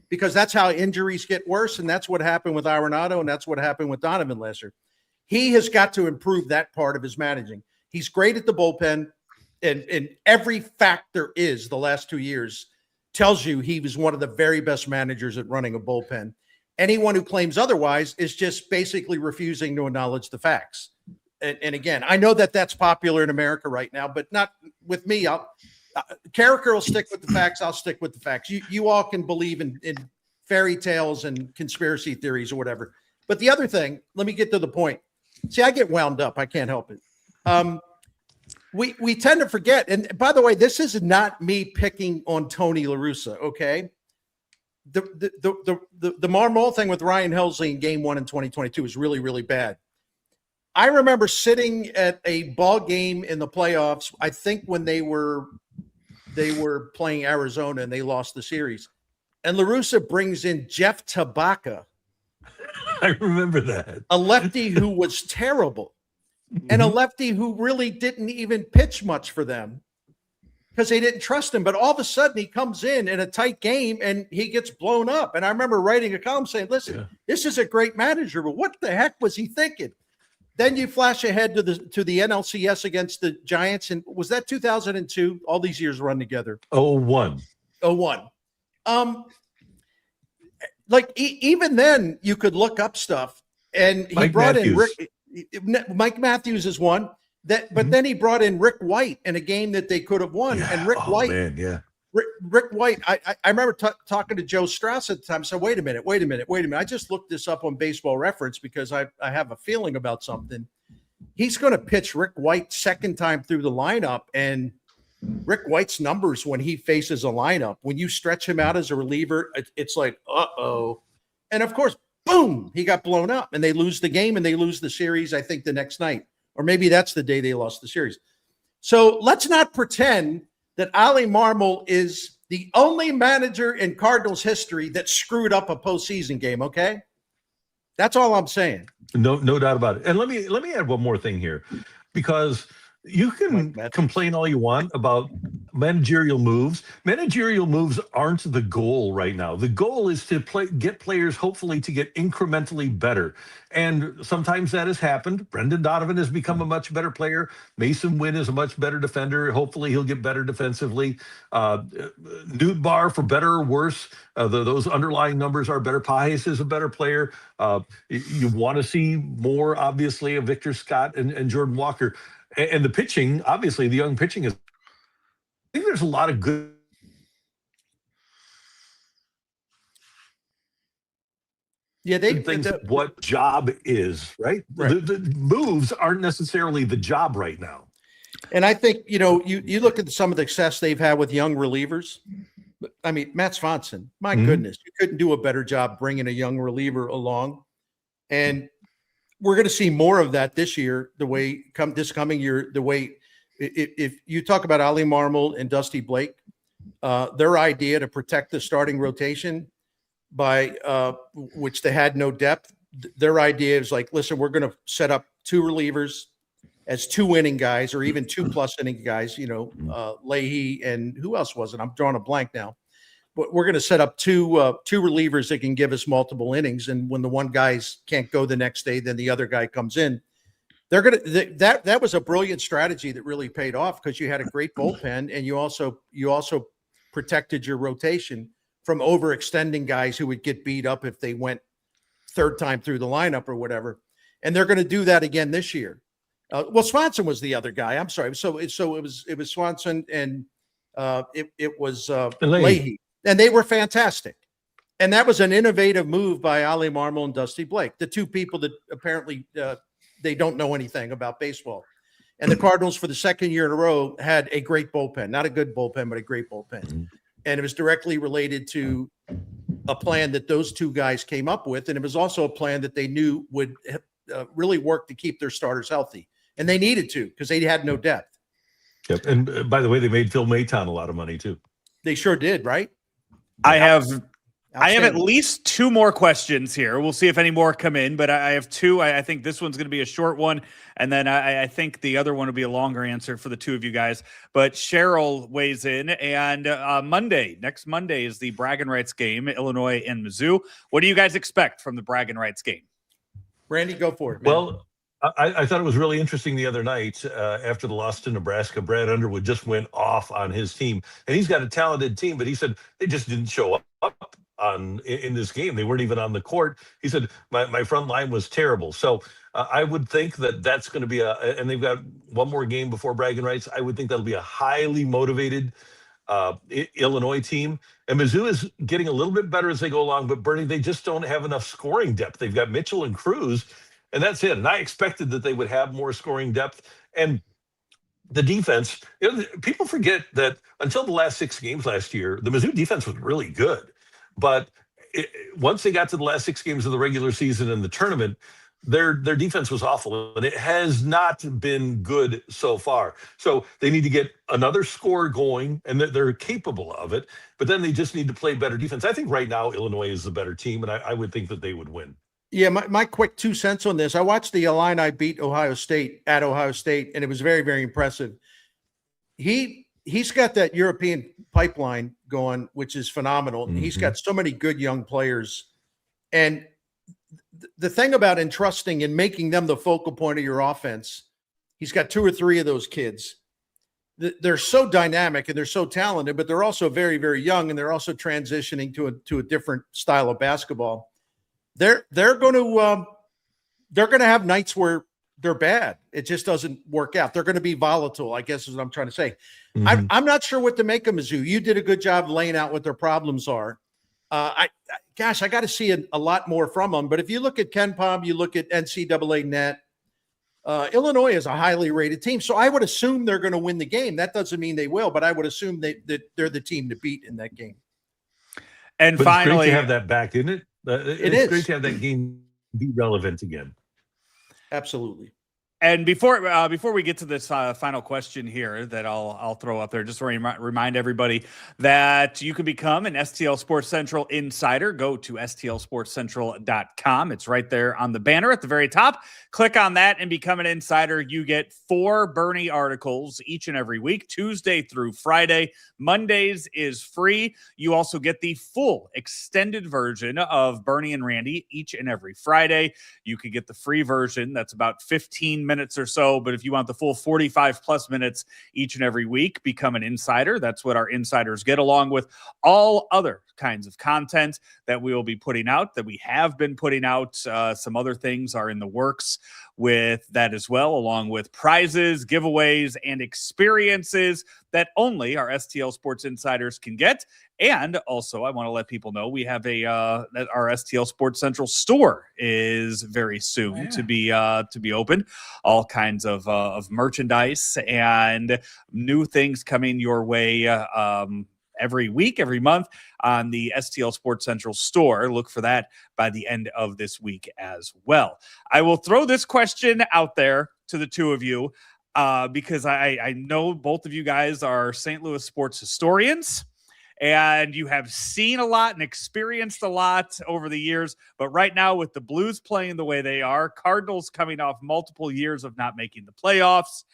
because that's how injuries get worse. And that's what happened with Arenado. And that's what happened with Donovan last year. He has got to improve that part of his managing. He's great at the bullpen. And every fact there is the last 2 years tells you he was one of the very best managers at running a bullpen. Anyone who claims otherwise is just basically refusing to acknowledge the facts. And again, I know that that's popular in America right now, but not with me. Karraker will stick with the facts. I'll stick with the facts. You all can believe in fairy tales and conspiracy theories or whatever. But the other thing, let me get to the point. See, I get wound up. I can't help it. We tend to forget. And by the way, this is not me picking on Tony La Russa, okay? The Marmol thing with Ryan Helsley in game one in 2022 is really, really bad. I remember sitting at a ball game in the playoffs, I think when they were playing Arizona and they lost the series. And La Russa brings in Jeff Tabaka. I remember that. A lefty who was terrible. And a lefty who really didn't even pitch much for them because they didn't trust him. But all of a sudden he comes in a tight game and he gets blown up. And I remember writing a column saying, listen, This is a great manager, but what the heck was he thinking? Then you flash ahead to the NLCS against the Giants. And was that 2002? All these years run together. 01. Even then you could look up stuff, and he brought in Mike Matthews is one but then he brought in Rick White in a game that they could have won. And Rick White, Rick White, I remember talking to Joe Strauss at the time. So wait a minute. I just looked this up on Baseball Reference because I have a feeling about something. He's going to pitch Rick White second time through the lineup, and Rick White's numbers when he faces a lineup, when you stretch him out as a reliever, it's like, uh-oh. And of course, boom, he got blown up, and they lose the game and they lose the series, I think, the next night. Or maybe that's the day they lost the series. So let's not pretend that Oli Marmol is the only manager in Cardinals history that screwed up a postseason game, okay? That's all I'm saying. No doubt about it. And let me add one more thing here, because you can complain all you want about managerial moves. Managerial moves aren't the goal right now. The goal is to get players hopefully to get incrementally better. And sometimes that has happened. Brendan Donovan has become a much better player. Mason Wynn is a much better defender. Hopefully he'll get better defensively. Newt Barr, for better or worse, those underlying numbers are better. Pajes is a better player. You want to see more, obviously, of Victor Scott and Jordan Walker. And the pitching, obviously, the young pitching is. I think there's a lot of good. Yeah, things. What job is right? The moves aren't necessarily the job right now. And I think you look at some of the success they've had with young relievers. I mean, Matt Swanson. My goodness, you couldn't do a better job bringing a young reliever along, and we're going to see more of that this year. This coming year, the way if you talk about Oli Marmol and Dusty Blake, their idea to protect the starting rotation by which they had no depth. Their idea is like, listen, we're going to set up two relievers as 2 inning guys, or even 2+ inning guys. Leahy and who else was it? I'm drawing a blank now. But we're going to set up two relievers that can give us multiple innings, and when the one guy can't go the next day, then the other guy comes in. That was a brilliant strategy that really paid off, because you had a great bullpen, and you also protected your rotation from overextending guys who would get beat up if they went third time through the lineup or whatever. And they're going to do that again this year. Swanson was the other guy. I'm sorry. So it was Swanson and it was Leahy. And they were fantastic. And that was an innovative move by Oli Marmol and Dusty Blake, the two people that apparently they don't know anything about baseball. And the Cardinals, for the second year in a row, had a great bullpen. Not a good bullpen, but a great bullpen. And it was directly related to a plan that those two guys came up with. And it was also a plan that they knew would really work to keep their starters healthy. And they needed to, because they had no depth. Yep. And by the way, they made Phil Maton a lot of money too. They sure did, right? I have at least 2 more questions here. We'll see if any more come in, but I have 2. I think this one's going to be a short one, and then I think the other one will be a longer answer for the 2 of you guys. But Cheryl weighs in, and next Monday is the bragging rights game, Illinois and Mizzou. What do you guys expect from the bragging rights game? Randy, go for it, man. Well, I thought it was really interesting the other night after the loss to Nebraska. Brad Underwood just went off on his team, and he's got a talented team, but he said they just didn't show up in this game. They weren't even on the court. He said my front line was terrible. So I would think that's going to be and they've got one more game before bragging rights. I would think that'll be a highly motivated Illinois team. And Mizzou is getting a little bit better as they go along, but Bernie, they just don't have enough scoring depth. They've got Mitchell and Cruz, and that's it. And I expected that they would have more scoring depth. And the defense, people forget that until the last 6 games last year, the Mizzou defense was really good. But once they got to the last 6 games of the regular season and the tournament, their defense was awful, and it has not been good so far. So they need to get another score going, and they're capable of it. But then they just need to play better defense. I think right now Illinois is the better team, and I would think that they would win. Yeah, my quick 2 cents on this. I watched the Illini beat Ohio State at Ohio State, and it was very, very impressive. He's got that European pipeline going, which is phenomenal. Mm-hmm. He's got so many good young players. And the thing about entrusting and making them the focal point of your offense, he's got 2 or 3 of those kids. They're so dynamic and they're so talented, but they're also very, very young, and they're also transitioning to a different style of basketball. They're going to have nights where they're bad. It just doesn't work out. They're going to be volatile, I guess is what I'm trying to say. Mm-hmm. I'm not sure what to make of Mizzou. You did a good job laying out what their problems are. I got to see a lot more from them. But if you look at KenPom, you look at NCAA net, Illinois is a highly rated team. So I would assume they're going to win the game. That doesn't mean they will, but I would assume that they're the team to beat in that game. And but finally, it's great to have that back, isn't it? It's great to have that game be relevant again. Absolutely. And before we get to this final question here that I'll throw up there, just to remind everybody that you can become an STL Sports Central insider. Go to stlsportscentral.com. It's right there on the banner at the very top. Click on that and become an insider. You get 4 Bernie articles each and every week, Tuesday through Friday. Mondays is free. You also get the full extended version of Bernie and Randy each and every Friday. You can get the free version. That's about 15 minutes or so. But if you want the full 45 plus minutes each and every week, become an insider. That's what our insiders get, along with all other kinds of content that we will be putting out, that we have been putting out. Some other things are in the works with that as well, along with prizes, giveaways, and experiences that only our STL Sports insiders can get. And also, I want to let people know we have that our STL Sports Central store is very soon to be open. All kinds of merchandise and new things coming your way every week, every month on the STL Sports Central store. Look for that by the end of this week as well. I will throw this question out there to the two of you because I know both of you guys are St. Louis sports historians, and you have seen a lot and experienced a lot over the years. But right now, with the Blues playing the way they are, Cardinals coming off multiple years of not making the playoffs,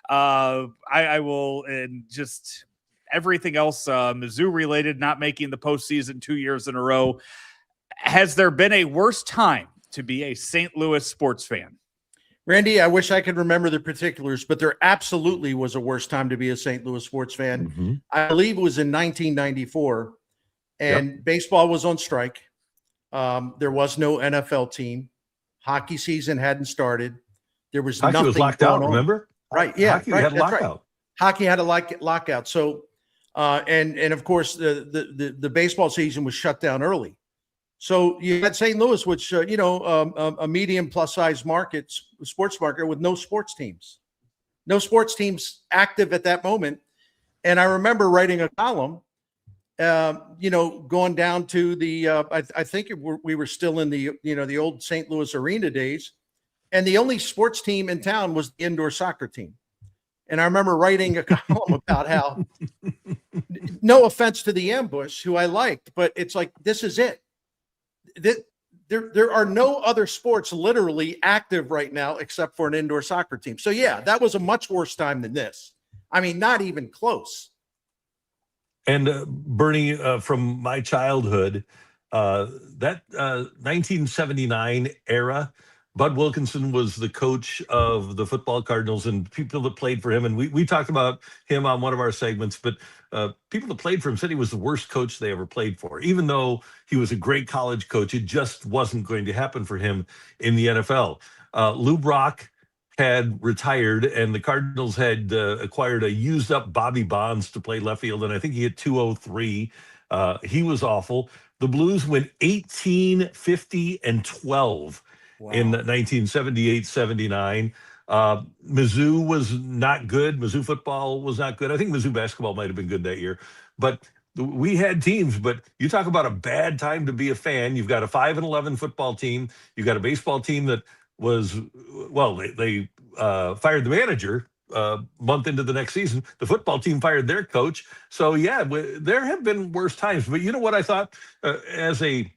I will, and just everything else Mizzou related, not making the postseason 2 years in a row. Has there been a worse time to be a St. Louis sports fan? Randy, I wish I could remember the particulars, but there absolutely was a worse time to be a St. Louis sports fan. Mm-hmm. I believe it was in 1994, and baseball was on strike. There was no NFL team. Hockey season hadn't started. There was Hockey nothing was locked going out, on. remember? Right, yeah. Hockey right, had a that's lockout. right. Hockey had a lockout. So, and of course, the baseball season was shut down early. So you had St. Louis, which a medium plus size sports market with no sports teams active at that moment. And I remember writing a column, going down to the I think we were still in the old St. Louis Arena days, and the only sports team in town was the indoor soccer team. And I remember writing a column about how, no offense to the Ambush, who I liked, but it's like, this is it. There are no other sports literally active right now except for an indoor soccer team. So yeah, that was a much worse time than this. I mean, not even close. And Bernie, from my childhood, that 1979 era, Bud Wilkinson was the coach of the football Cardinals, and people that played for him. And we talked about him on one of our segments, but people that played for him said he was the worst coach they ever played for. Even though he was a great college coach, it just wasn't going to happen for him in the NFL. Lou Brock had retired, and the Cardinals had acquired a used up Bobby Bonds to play left field, and I think he hit 203. He was awful. The Blues went 18, 50, and 12 in 1978-79. Mizzou was not good. Mizzou football was not good. I think Mizzou basketball might have been good that year. But we had teams, but you talk about a bad time to be a fan. You've got a 5-11 football team. You've got a baseball team that was, well, they fired the manager a month into the next season. The football team fired their coach. So, yeah, there have been worse times. But you know what I thought as a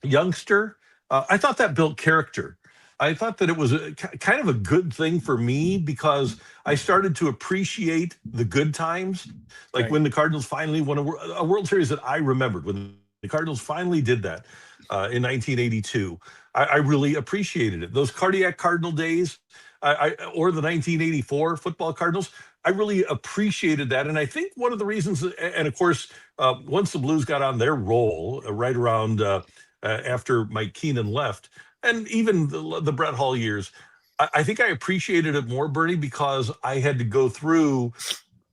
youngster? I thought that built character. I thought that it was kind of a good thing for me because I started to appreciate the good times. Like when the Cardinals finally won a World Series that I remembered, when the Cardinals finally did that in 1982. I really appreciated it. Those cardiac Cardinal days or the 1984 football Cardinals, I really appreciated that. And I think one of the reasons, and of course, once the Blues got on their roll right around after Mike Keenan left, and even the Brett Hall years, I think I appreciated it more, Bernie, because I had to go through,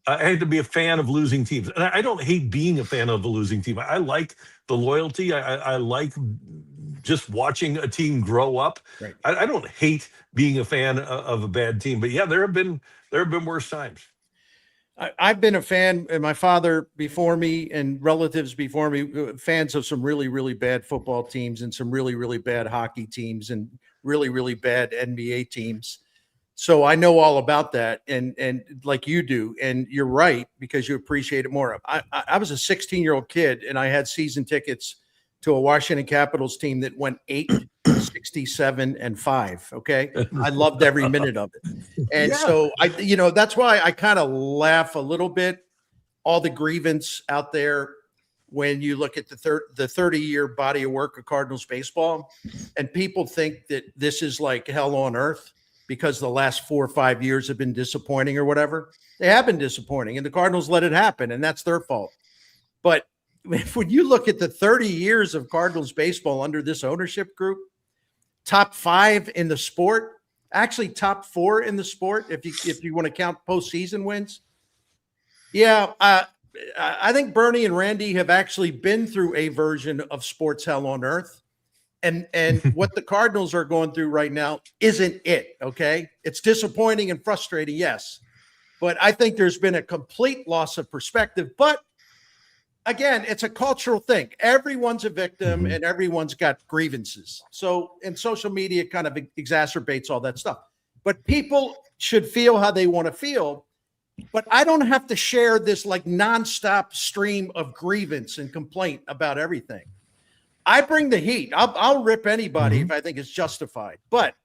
I had to be a fan of losing teams. And I don't hate being a fan of a losing team. I like the loyalty. I like just watching a team grow up. Right. I don't hate being a fan of a bad team. But yeah, there have been worse times. I've been a fan, and my father before me and relatives before me, fans of some really, really bad football teams and some really, really bad hockey teams and really, really bad NBA teams. So I know all about that, and like you do, and you're right because you appreciate it more. I was a 16-year-old kid, and I had season tickets to a Washington Capitals team that went 8-67-5. Okay, I loved every minute of it, and so that's why I kind of laugh a little bit. All the grievance out there when you look at the 30-year body of work of Cardinals baseball, and people think that this is like hell on earth because the last 4 or 5 years have been disappointing or whatever. They have been disappointing, and the Cardinals let it happen, and that's their fault. But when you look at the 30 years of Cardinals baseball under this ownership group, top 5 in the sport, actually top 4 in the sport, if you want to count postseason wins. Yeah, I think Bernie and Randy have actually been through a version of sports hell on earth. And what the Cardinals are going through right now isn't it, okay? It's disappointing and frustrating, yes. But I think there's been a complete loss of perspective. But again, it's a cultural thing. Everyone's a victim and everyone's got grievances. So, and social media kind of exacerbates all that stuff. But people should feel how they want to feel. But I don't have to share this like nonstop stream of grievance and complaint about everything. I bring the heat. I'll rip anybody if I think it's justified. But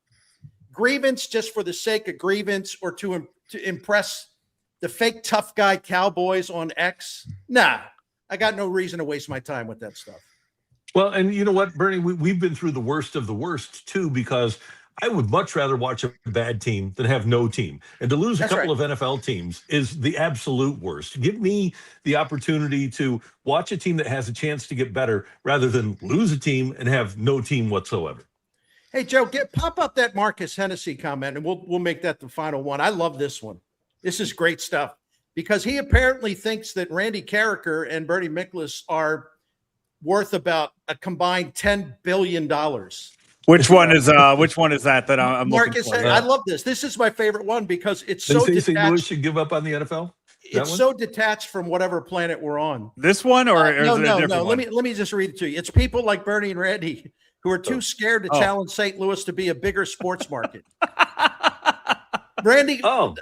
grievance just for the sake of grievance or to impress the fake tough guy cowboys on X, nah. I got no reason to waste my time with that stuff. Well, and you know what, Bernie, we've been through the worst of the worst too, because I would much rather watch a bad team than have no team. And to lose a couple of NFL teams is the absolute worst. Give me the opportunity to watch a team that has a chance to get better rather than lose a team and have no team whatsoever. Hey, Joe, pop up that Marcus Hennessy comment, and we'll make that the final one. I love this one. This is great stuff because he apparently thinks that Randy Karraker and Bernie Miklasz are worth about a combined $10 billion. Which one is that I'm Marcus, looking for? I love this. This is my favorite one because it's so detached. St. Louis should give up on the NFL? It's so detached from whatever planet we're on. This one or no. One? Let me just read it to you. It's people like Bernie and Randy who are too scared to challenge St. Louis to be a bigger sports market. Randy,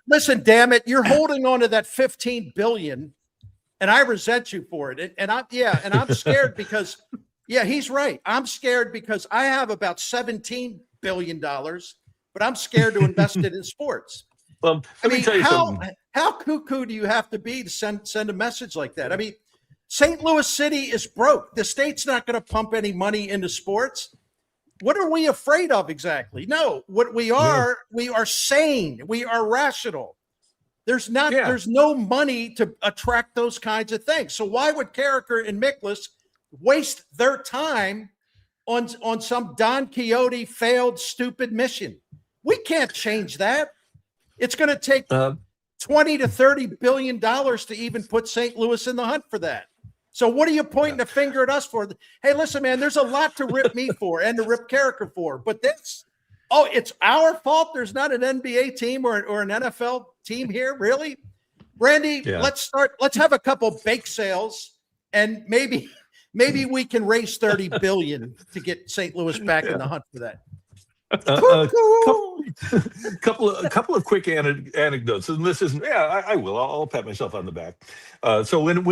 listen, damn it, you're holding on to that $15 billion, and I resent you for it. And I'm scared because. Yeah, he's right. I'm scared because I have about $17 billion, but I'm scared to invest it in sports. Well, let me tell you something. How cuckoo do you have to be to send a message like that? I mean, St. Louis City is broke. The state's not going to pump any money into sports. What are we afraid of exactly? No, what we are sane. We are rational. There's no money to attract those kinds of things. So why would Karraker and Miklasz waste their time on some Don Quixote failed stupid mission? We can't change that. It's going to take 20 to 30 billion dollars to even put St. Louis in the hunt for that. So what are you pointing a finger at us for? Hey, listen, man, there's a lot to rip me for and to rip Karraker for, but it's our fault there's not an NBA team or an NFL team here, really? Randy, let's have a couple bake sales and maybe we can raise 30 billion to get St. Louis back in the hunt for that. Couple of quick anecdotes, and this isn't. Yeah, I will. I'll pat myself on the back. So when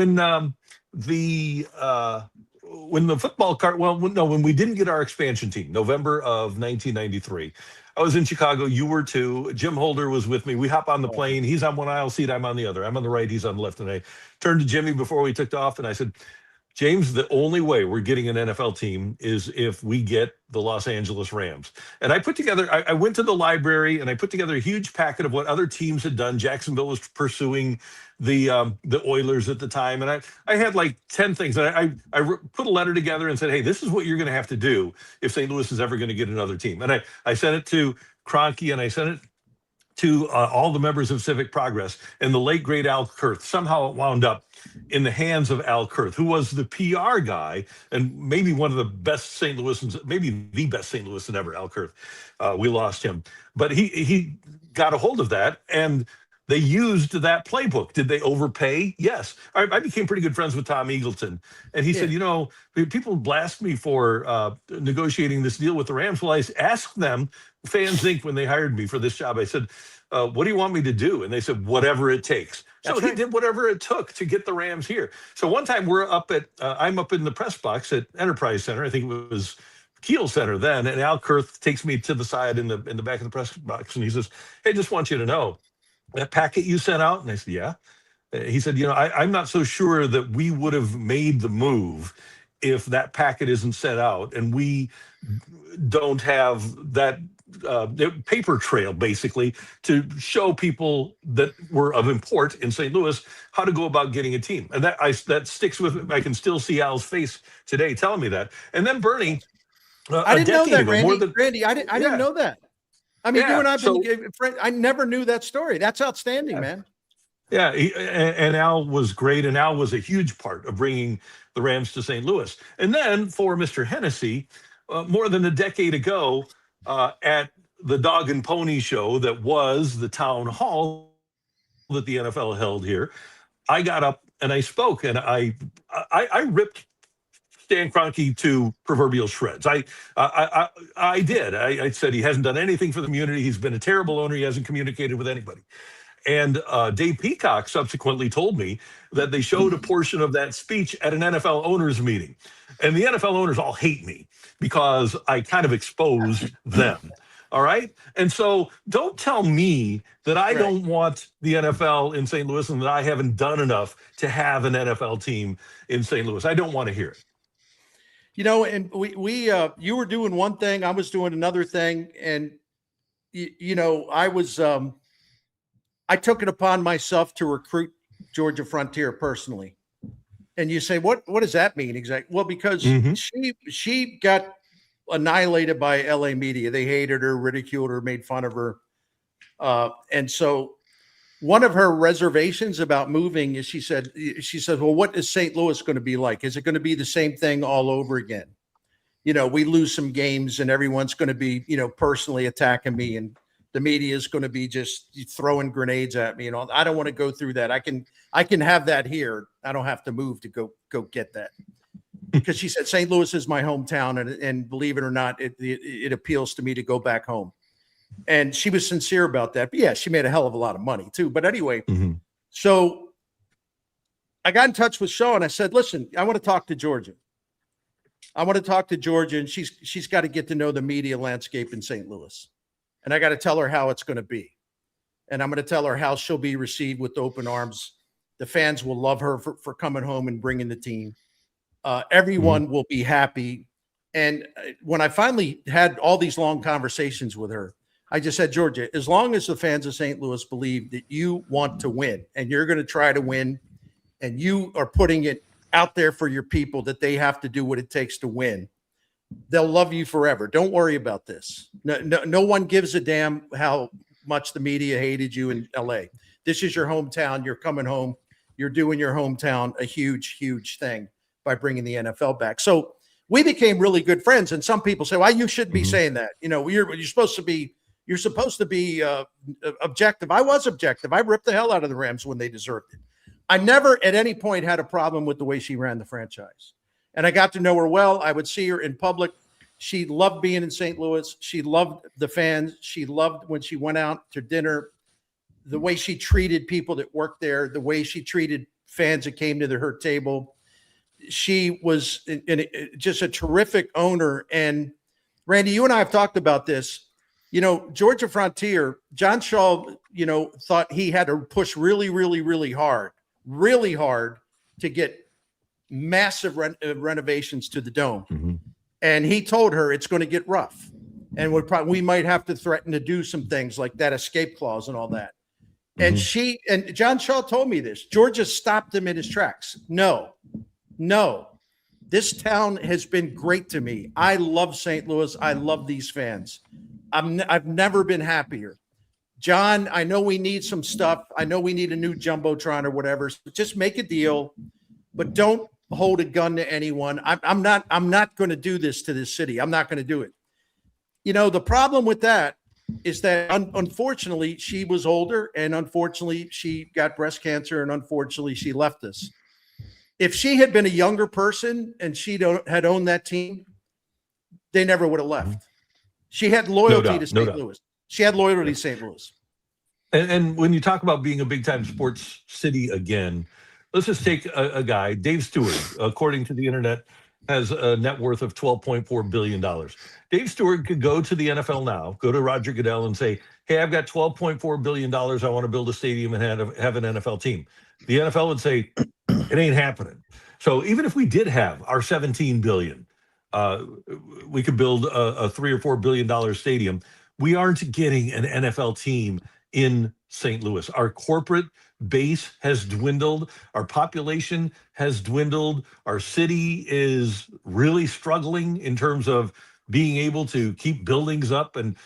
the football cart, when we didn't get our expansion team, November of 1993, I was in Chicago. You were too. Jim Holder was with me. We hop on the plane. He's on one aisle seat. I'm on the other. I'm on the right. He's on the left. And I turned to Jimmy before we took off, and I said, James, the only way we're getting an NFL team is if we get the Los Angeles Rams. And I went to the library and I put together a huge packet of what other teams had done. Jacksonville was pursuing the Oilers at the time. And I had like 10 things. And I put a letter together and said, hey, this is what you're going to have to do if St. Louis is ever going to get another team. And I sent it to Kroenke and I sent it to all the members of Civic Progress, and the late, great Al Kurth. Somehow it wound up in the hands of Al Kurth, who was the PR guy and maybe one of the best St. Louisans, maybe the best St. Louisan ever, Al Kurth. We lost him. But he got a hold of that, and they used that playbook. Did they overpay? Yes. I became pretty good friends with Tom Eagleton, and he said, people blast me for negotiating this deal with the Rams. Well, I asked them, Fans Inc., when they hired me for this job, I said, what do you want me to do? And they said, whatever it takes. So he did whatever it took to get the Rams here. So one time I'm up in the press box at Enterprise Center. I think it was Kiel Center then. And Al Kurth takes me to the side in the back of the press box. And he says, hey, just want you to know that packet you sent out. And I said, yeah. He said, I'm not so sure that we would have made the move if that packet isn't sent out and we don't have that paper trail, basically, to show people that were of import in St. Louis how to go about getting a team. And that sticks with me. I can still see Al's face today telling me that. And then Bernie, I didn't know that, Randy. I didn't know that. I mean, you and I have been friends. I never knew that story. That's outstanding, man. Yeah, and Al was great, and Al was a huge part of bringing the Rams to St. Louis. And then for Mr. Hennessy, more than a decade ago, at the Dog and Pony show that was the town hall that the NFL held here, I got up and I spoke, and I ripped Stan Kroenke to proverbial shreds. I did. I said he hasn't done anything for the community. He's been a terrible owner. He hasn't communicated with anybody. And Dave Peacock subsequently told me that they showed a portion of that speech at an NFL owners meeting. And the NFL owners all hate me because I kind of exposed them. All right. And so don't tell me that I don't want the NFL in St. Louis and that I haven't done enough to have an NFL team in St. Louis. I don't want to hear it. And we you were doing one thing, I was doing another thing. And, I took it upon myself to recruit Georgia Frontier personally. And you say, what does that mean exactly? Well, because she got annihilated by LA media. They hated her, ridiculed her, made fun of her. And so one of her reservations about moving is she said, well, what is St. Louis going to be like? Is it going to be the same thing all over again? We lose some games and everyone's going to be, personally attacking me, and the media is going to be just throwing grenades at me and all. I don't want to go through that. I can have that here. I don't have to move to go get that. Because she said St. Louis is my hometown, and believe it or not, it appeals to me to go back home. And she was sincere about that. But yeah, she made a hell of a lot of money too. But anyway, so I got in touch with Sean. I said, listen, I want to talk to Georgia. And she's got to get to know the media landscape in St. Louis. And I got to tell her how it's going to be. And I'm going to tell her how she'll be received with open arms. The fans will love her for coming home and bringing the team. Everyone will be happy. And when I finally had all these long conversations with her, I just said, Georgia, as long as the fans of St. Louis believe that you want to win and you're going to try to win, and you are putting it out there for your people that they have to do what it takes to win, they'll love you forever. Don't worry about this. No one gives a damn how much the media hated you in LA. This is your hometown. You're coming home. You're doing your hometown a huge, huge thing by bringing the NFL back. So we became really good friends. And some people say, well, you shouldn't be saying that. You're supposed to be objective. I was objective. I ripped the hell out of the Rams when they deserved it. I never at any point had a problem with the way she ran the franchise. And I got to know her well. I would see her in public. She loved being in St. Louis. She loved the fans. She loved when she went out to dinner, the way she treated people that worked there, the way she treated fans that came to her table. She was just a terrific owner. And Randy, you and I have talked about this. Georgia Frontier, John Shaw, thought he had to push really, really, really hard to get massive renovations to the dome. And he told her it's going to get rough, and we might have to threaten to do some things like that escape clause and all that. And John Shaw told me this. Georgia stopped him in his tracks. No, this town has been great to me. I love St. Louis. I love these fans. I've never been happier. John, I know we need some stuff. I know we need a new Jumbotron or whatever. So just make a deal, but don't hold a gun to anyone. I'm not going to do this to this city. I'm not going to do it. The problem with that is that unfortunately she was older, and unfortunately she got breast cancer, and unfortunately she left us. If she had been a younger person and had owned that team, they never would have left. She had loyalty to St. Louis. She had loyalty to St. Louis. And when you talk about being a big time sports city again, let's just take a guy, Dave Stewart, according to the internet, has a net worth of $12.4 billion. Dave Stewart could go to the NFL now, go to Roger Goodell and say, hey, I've got $12.4 billion. I want to build a stadium and have an NFL team. The NFL would say, it ain't happening. So even if we did have our $17 billion, we could build a $3 or $4 billion stadium. We aren't getting an NFL team in St. Louis. Our corporate base has dwindled. Our population has dwindled. Our city is really struggling in terms of being able to keep buildings up and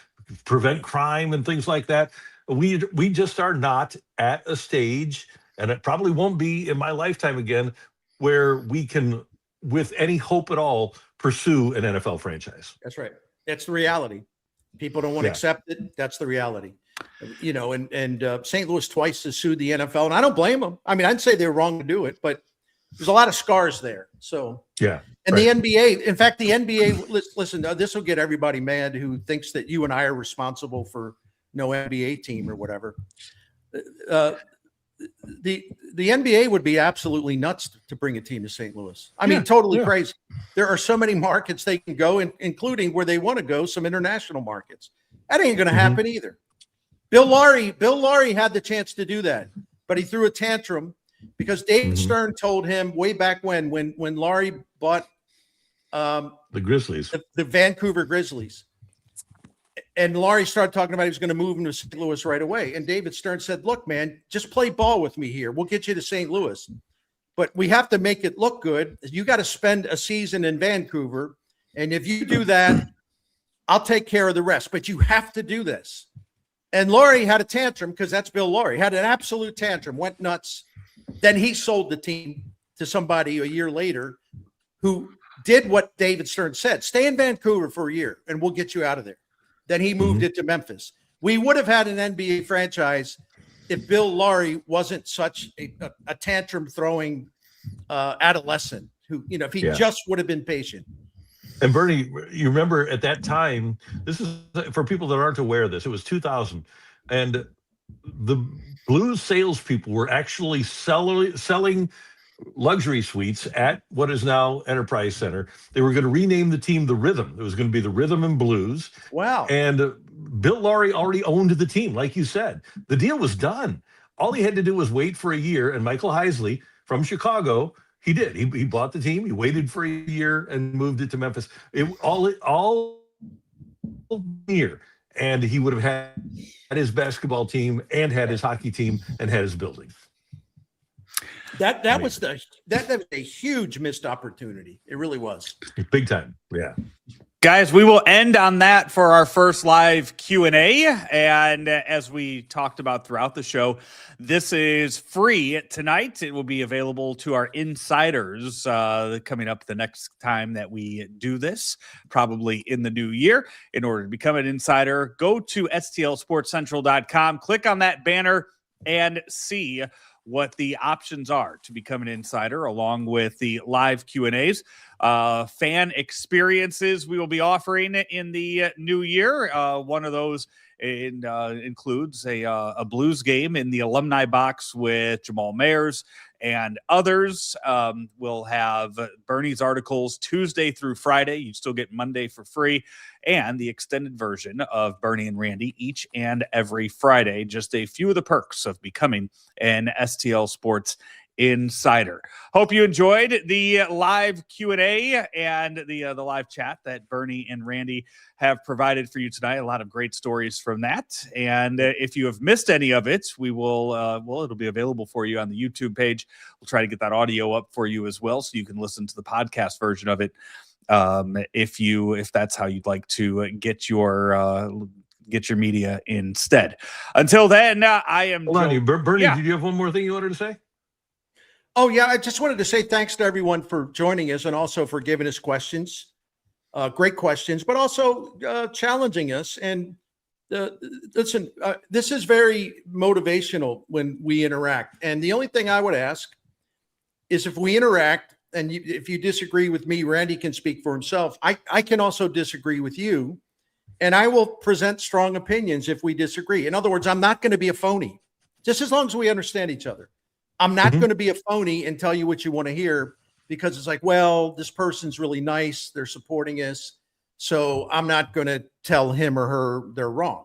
prevent crime and things like that. We just are not at a stage, and it probably won't be in my lifetime again, where we can, with any hope at all, pursue an NFL franchise. That's right. That's the reality. People don't want to accept it. That's the reality. You know, and St. Louis twice has sued the NFL, and I don't blame them. I mean, I'd say they're wrong to do it, but there's a lot of scars there. So, yeah. And the NBA, in fact, the NBA, listen, this will get everybody mad who thinks that you and I are responsible for no NBA team or whatever. The NBA would be absolutely nuts to bring a team to St. Louis. I mean, totally crazy. There are so many markets they can go, including where they want to go, some international markets. That ain't going to happen either. Bill Laurie had the chance to do that, but he threw a tantrum because David Stern told him way back when Laurie bought the Grizzlies, the Vancouver Grizzlies. And Laurie started talking about he was going to move him to St. Louis right away. And David Stern said, look, man, just play ball with me here. We'll get you to St. Louis. But we have to make it look good. You got to spend a season in Vancouver. And if you do that, I'll take care of the rest. But you have to do this. And Laurie had a tantrum because that's Bill Laurie. Had an absolute tantrum, went nuts. Then he sold the team to somebody a year later who did what David Stern said. Stay in Vancouver for a year and we'll get you out of there. Then he moved it to Memphis. We would have had an NBA franchise if Bill Laurie wasn't such a tantrum throwing adolescent who, you know, if he just would have been patient. And Bernie, you remember at that time, this is for people that aren't aware of this, it was 2000, and the Blues salespeople were actually selling luxury suites at what is now Enterprise Center. They were going to rename the team the Rhythm. It was going to be the Rhythm and Blues. Wow. And Bill Laurie already owned the team, like you said. The deal was done. All he had to do was wait for a year, and Michael Heisley from Chicago, he did. He bought the team. He waited for a year and moved it to Memphis. All year, and he would have had his basketball team and had his hockey team and had his building. That was a huge missed opportunity. It really was. Big time. Yeah. Guys, we will end on that for our first live Q&A. And as we talked about throughout the show, this is free tonight. It will be available to our insiders coming up the next time that we do this, probably in the new year. In order to become an insider, go to stlsportscentral.com, click on that banner, and see what the options are to become an insider, along with the live Q&As, fan experiences we will be offering in the new year. One of those includes a Blues game in the alumni box with Jamal Mayers and others. We'll have Bernie's articles Tuesday through Friday. You still get Monday for free, and the extended version of Bernie and Randy each and every Friday. Just a few of the perks of becoming an STL Sports Insider. Hope you enjoyed the live Q&A and the live chat that Bernie and Randy have provided for you tonight. A lot of great stories from that. And if you have missed any of it, we will, it'll be available for you on the YouTube page. We'll try to get that audio up for you as well, so you can listen to the podcast version of it. If that's how you'd like to get your media instead. Until then, I am. Hold on, Bernie. Did you have one more thing you wanted to say? Oh yeah, I just wanted to say thanks to everyone for joining us and also for giving us questions, great questions, but also challenging us. And Listen, this is very motivational when we interact. And the only thing I would ask is if we interact, and if you disagree with me, Randy can speak for himself. I can also disagree with you, and I will present strong opinions if we disagree. In other words, I'm not going to be a phony, just as long as we understand each other. I'm not going to be a phony and tell you what you want to hear, because it's like, well, this person's really nice, they're supporting us, so I'm not going to tell him or her they're wrong.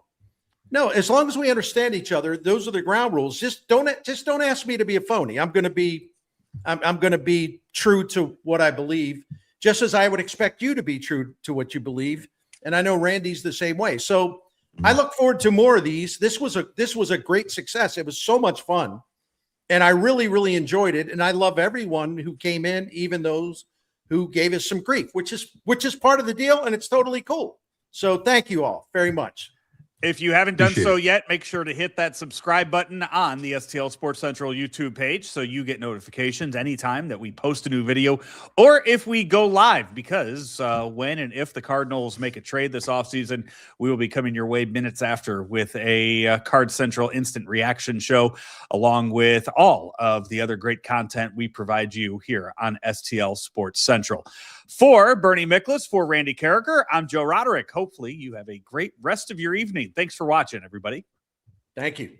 No, as long as we understand each other, those are the ground rules. Just don't ask me to be a phony. I'm going to be true to what I believe, just as I would expect you to be true to what you believe. And I know Randy's the same way. So I look forward to more of these. This was a great success. It was so much fun. And I really, really enjoyed it. And I love everyone who came in, even those who gave us some grief, which is part of the deal. And it's totally cool. So thank you all very much. If you haven't done so yet, make sure to hit that subscribe button on the STL Sports Central YouTube page so you get notifications anytime that we post a new video or if we go live, because when and if the Cardinals make a trade this offseason, we will be coming your way minutes after with a Card Central instant reaction show, along with all of the other great content we provide you here on STL Sports Central. For Bernie Miklasz, for Randy Karraker, I'm Joe Roderick. Hopefully you have a great rest of your evening. Thanks for watching, everybody. Thank you.